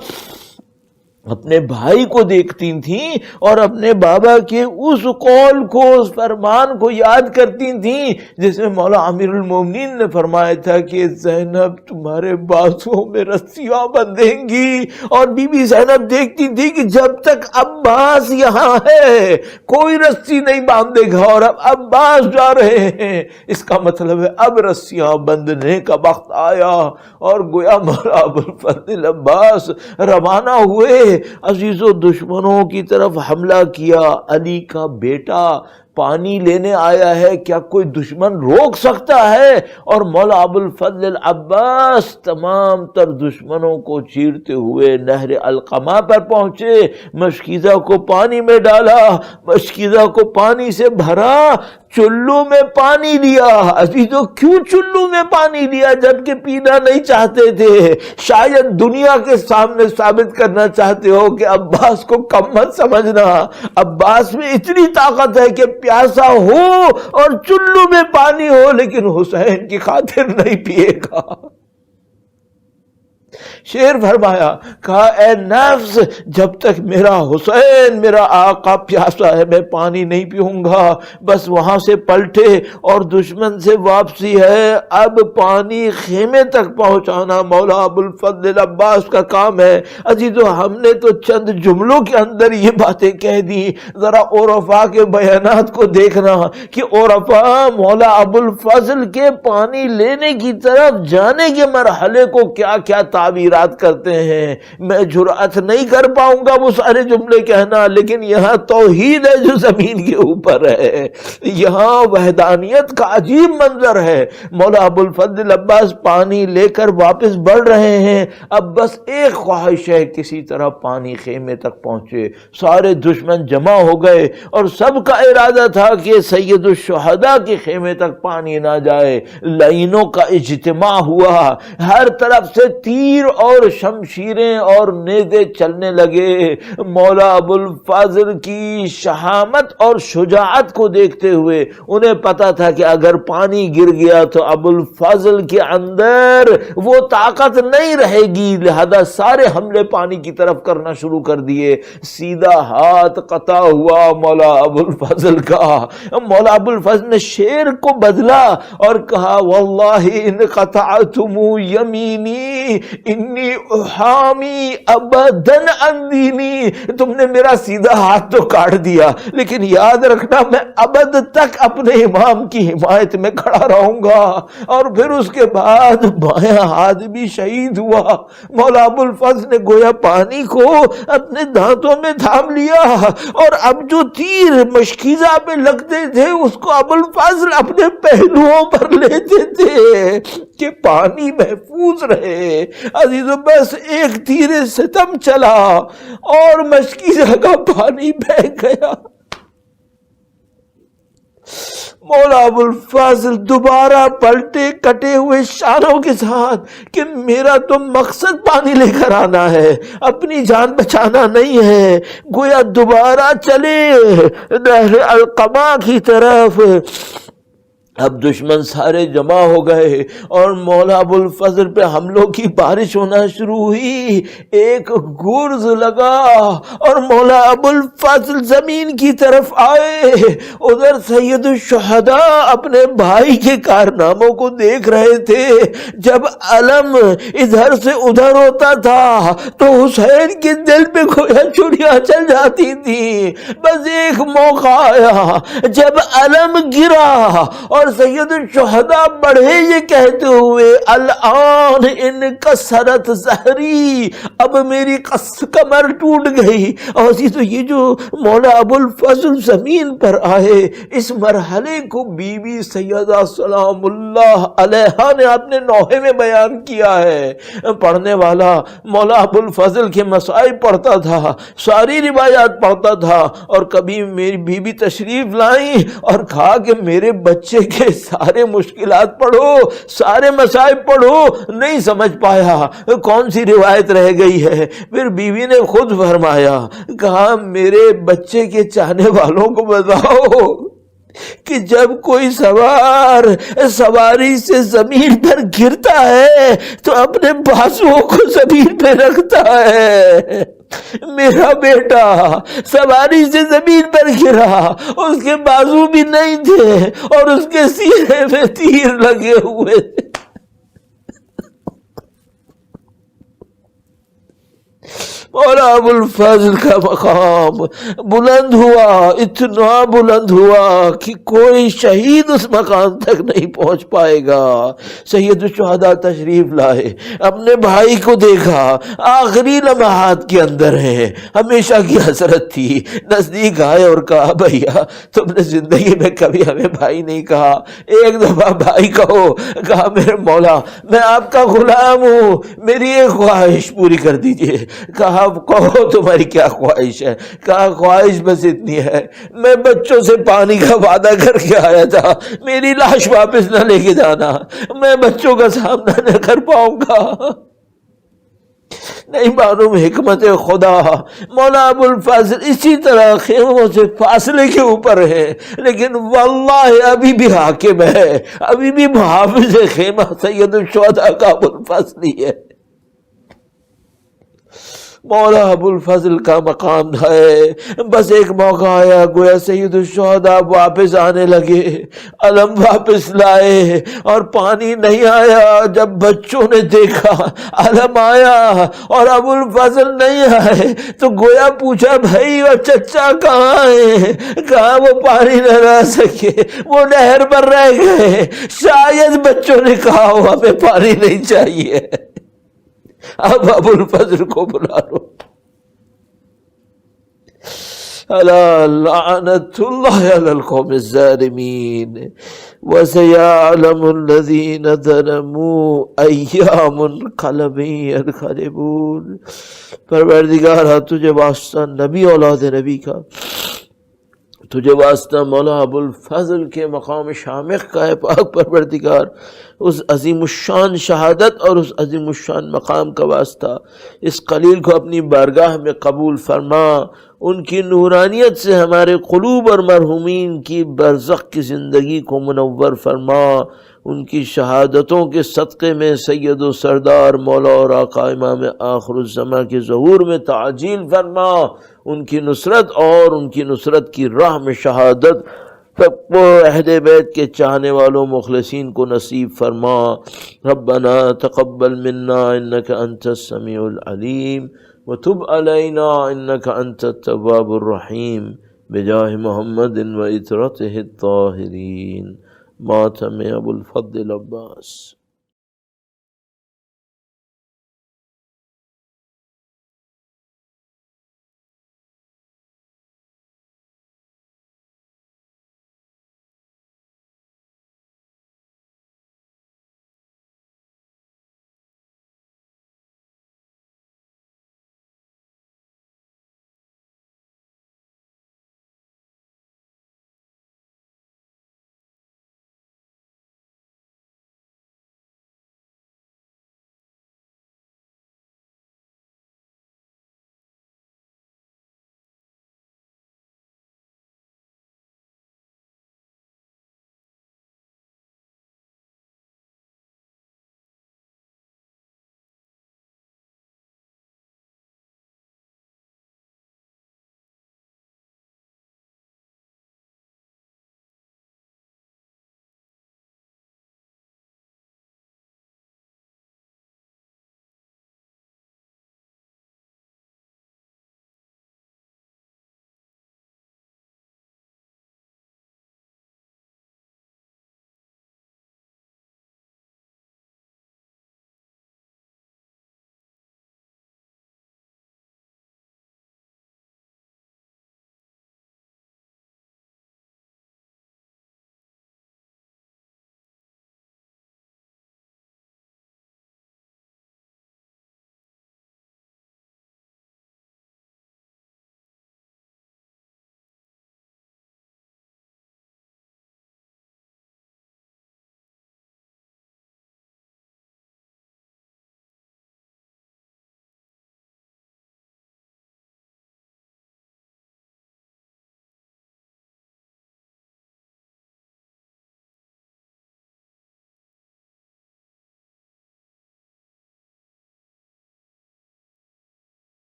اپنے بھائی کو دیکھتی تھیں اور اپنے بابا کے اس قول کو، اس فرمان کو یاد کرتی تھیں جس میں مولا امیر المومنین نے فرمایا تھا کہ زینب تمہارے بازوں میں رسیاں بندھیں گی. اور بی بی زینب دیکھتی تھی کہ جب تک عباس یہاں ہے کوئی رسی نہیں باندھے گا، اور اب عباس جا رہے ہیں اس کا مطلب ہے اب رسیاں بندھنے کا وقت آیا. اور گویا مولا ابو الفضل عباس روانہ ہوئے عزیزو دشمنوں کی طرف حملہ کیا، علی کا بیٹا پانی لینے آیا ہے، کیا کوئی دشمن روک سکتا ہے؟ اور مولا ابو الفضل العباس تمام تر دشمنوں کو چیرتے ہوئے نہر القمہ پر پہنچے، مشکیزہ کو پانی میں ڈالا، مشکیزہ کو پانی سے بھرا، چلو میں پانی لیا۔ عزیزو کیوں چلو میں پانی لیا جبکہ پینا نہیں چاہتے تھے؟ شاید دنیا کے سامنے ثابت کرنا چاہتے ہو کہ عباس کو کم مت سمجھنا، عباس میں اتنی طاقت ہے کہ پیاسا ہو اور چلو میں پانی ہو لیکن حسین کی خاطر نہیں پیے گا۔ شیر فرمایا، کہا اے نفس جب تک میرا حسین میرا آقا پیاسا ہے میں پانی نہیں پیوں گا۔ بس وہاں سے پلٹے اور دشمن سے واپسی ہے، اب پانی خیمے تک پہنچانا مولا ابو الفضل العباس کا کام ہے۔ عزیزو ہم نے تو چند جملوں کے اندر یہ باتیں کہہ دی، ذرا عرفاء کے بیانات کو دیکھنا کہ عرفاء مولا ابو الفضل کے پانی لینے کی طرف جانے کے مرحلے کو کیا کیا تعبیرات کرتے ہیں۔ میں جرأت نہیں کر پاؤں گا وہ سارے جملے کہنا، لیکن یہاں توحید ہے جو زمین کے اوپر ہے، یہاں وحدانیت کا عجیب منظر ہے۔ مولا ابو الفضل العباس پانی لے کر واپس بڑھ رہے ہیں، اب بس ایک خواہش ہے کسی طرح پانی خیمے تک پہنچے۔ سارے دشمن جمع ہو گئے اور سب کا ارادہ تھا کہ سید الشہداء کے خیمے تک پانی نہ جائے۔ لائنوں کا اجتماع ہوا، ہر طرف سے تیر اور شمشیریں اور نیزے چلنے لگے۔ مولا ابو الفضل کی شہامت اور شجاعت کو دیکھتے ہوئے انہیں پتا تھا کہ اگر پانی گر گیا تو ابو الفضل کے اندر وہ طاقت نہیں رہے گی، لہذا سارے حملے پانی کی طرف کرنا شروع کر دیے۔ سیدھا ہاتھ قطع ہوا مولا ابو الفضل کا۔ مولا ابو الفضل نے شعر کو بدلا اور کہا، واللہ ان قطعتم یمینی انی احامی ابدن عن دینی، تم نے میرا سیدھا ہاتھ تو کاٹ دیا لیکن یاد رکھنا میں ابد تک اپنے امام کی حمایت میں کھڑا رہوں گا۔ اور پھر اس کے بعد بایاں ہاتھ بھی شہید ہوا۔ مولا ابو الفضل نے گویا پانی کو اپنے دانتوں میں تھام لیا اور اب جو تیر مشکیزہ پہ لگتے تھے اس کو ابو الفضل اپنے پہلوؤں پر لیتے تھے کہ پانی محفوظ رہے۔ عزیزو بس ایک تیر ستم چلا اور مشکیزہ کا پانی بہہ گیا۔ مولا ابو الفضل دوبارہ پلٹے کٹے ہوئے شانوں کے ساتھ کہ میرا تو مقصد پانی لے کر آنا ہے، اپنی جان بچانا نہیں ہے۔ گویا دوبارہ چلے نہر القمہ کی طرف۔ اب دشمن سارے جمع ہو گئے اور مولا ابو الفضل پہ حملوں کی بارش ہونا شروع ہوئی۔ ایک گرز لگا اور مولا ابو الفضل زمین کی طرف آئے۔ ادھر سید الشہداء اپنے بھائی کے کارناموں کو دیکھ رہے تھے۔ جب علم ادھر سے ادھر ہوتا تھا تو حسین کے دل پہ گویا چڑیاں چل جاتی تھی۔ بس ایک موقع آیا جب علم گرا اور سید الشہداء بڑھے یہ کہتے ہوئے، الان انکسرت ظہری، اب میری کمر ٹوٹ گئی۔ اور تو یہ جو مولا ابو الفضل زمین پر آئے، اس مرحلے کو بی بی سیدہ سلام اللہ علیہا نے اپنے نوحے میں بیان کیا ہے۔ پڑھنے والا مولا ابو الفضل کے مصائب پڑھتا تھا، ساری روایات پڑھتا تھا، اور کبھی میری بی بی تشریف لائیں اور کہا کہ میرے بچے کے سارے مشکلات پڑھو، سارے مصائب پڑھو، نہیں سمجھ پایا کون سی روایت رہ گئی ہے۔ پھر بیوی نے خود فرمایا، کہا میرے بچے کے چاہنے والوں کو بتاؤ کہ جب کوئی سوار سواری سے زمین پر گرتا ہے تو اپنے بازوؤں کو زمین پہ رکھتا ہے۔ میرا بیٹا سواری سے زمین پر گرا، اس کے بازو بھی نہیں تھے اور اس کے سینے میں تیر لگے ہوئے تھے۔ مولا ابو الفضل کا مقام بلند ہوا، اتنا بلند ہوا کہ کوئی شہید اس مقام تک نہیں پہنچ پائے گا۔ سید الشہداء تشریف لائے، اپنے بھائی کو دیکھا، آخری لمحات کے اندر ہیں، ہمیشہ کی حسرت تھی، نزدیک آئے اور کہا بھیا تم نے زندگی میں کبھی ہمیں بھائی نہیں کہا، ایک دفعہ بھائی کہو۔ کہا میرے مولا میں آپ کا غلام ہوں، میری ایک خواہش پوری کر دیجئے۔ کہا کہو تمہاری کیا خواہش ہے؟ کہا خواہش بس اتنی ہے، میں بچوں سے پانی کا وعدہ کر کے آیا تھا، میری لاش واپس نہ لے کے جانا، میں بچوں کا سامنا نہ کر پاؤں گا۔ نہیں معلوم حکمت خدا، مولا ابو الفضل اسی طرح خیموں سے فاصلے کے اوپر ہے، لیکن واللہ ابھی بھی حاکم ہے، ابھی بھی محافظ خیمہ سید الشہداء کا ابو الفضل ہی ہے۔ مولا ابو الفضل کا مقام ہے۔ بس ایک موقع آیا، گویا سید الشہداء واپس آنے لگے، علم واپس لائے اور پانی نہیں آیا۔ جب بچوں نے دیکھا علم آیا اور ابو الفضل نہیں آئے تو گویا پوچھا بھائی اور چچا کہاں ہیں؟ کہا وہ پانی نہ لا سکے، وہ نہر پر رہ گئے۔ شاید بچوں نے کہا ہمیں پانی نہیں چاہیے، اب ابو الفضل کو بلا لو۔ الا لعنت اللہ علی القوم الظالمین وسیعلم الذین ظلموا ای منقلب ینقلبون۔ پروردگارہ تجھے واسطہ نبی اولاد نبی کا، تجھے واسطہ مولا ابو الفضل کے مقام شامخ کا ہے پاک پروردگار، اس عظیم الشان شہادت اور اس عظیم الشان مقام کا واسطہ اس قلیل کو اپنی بارگاہ میں قبول فرما، ان کی نورانیت سے ہمارے قلوب اور مرحومین کی برزخ کی زندگی کو منور فرما، ان کی شہادتوں کے صدقے میں سید و سردار مولا اور آقا امام آخر الزماں کے ظہور میں تعجیل فرما، ان کی نصرت اور ان کی نصرت کی راہ میں شہادت سب کو اہل بیت کے چاہنے والوں مخلصین کو نصیب فرما۔ ربنا تقبل منا انک انت السمیع العلیم وتب علینا انک انت التواب الرحیم بجاہ محمد و اطرتہ الطاہرین۔ ماتم ابو الفضل عباس۔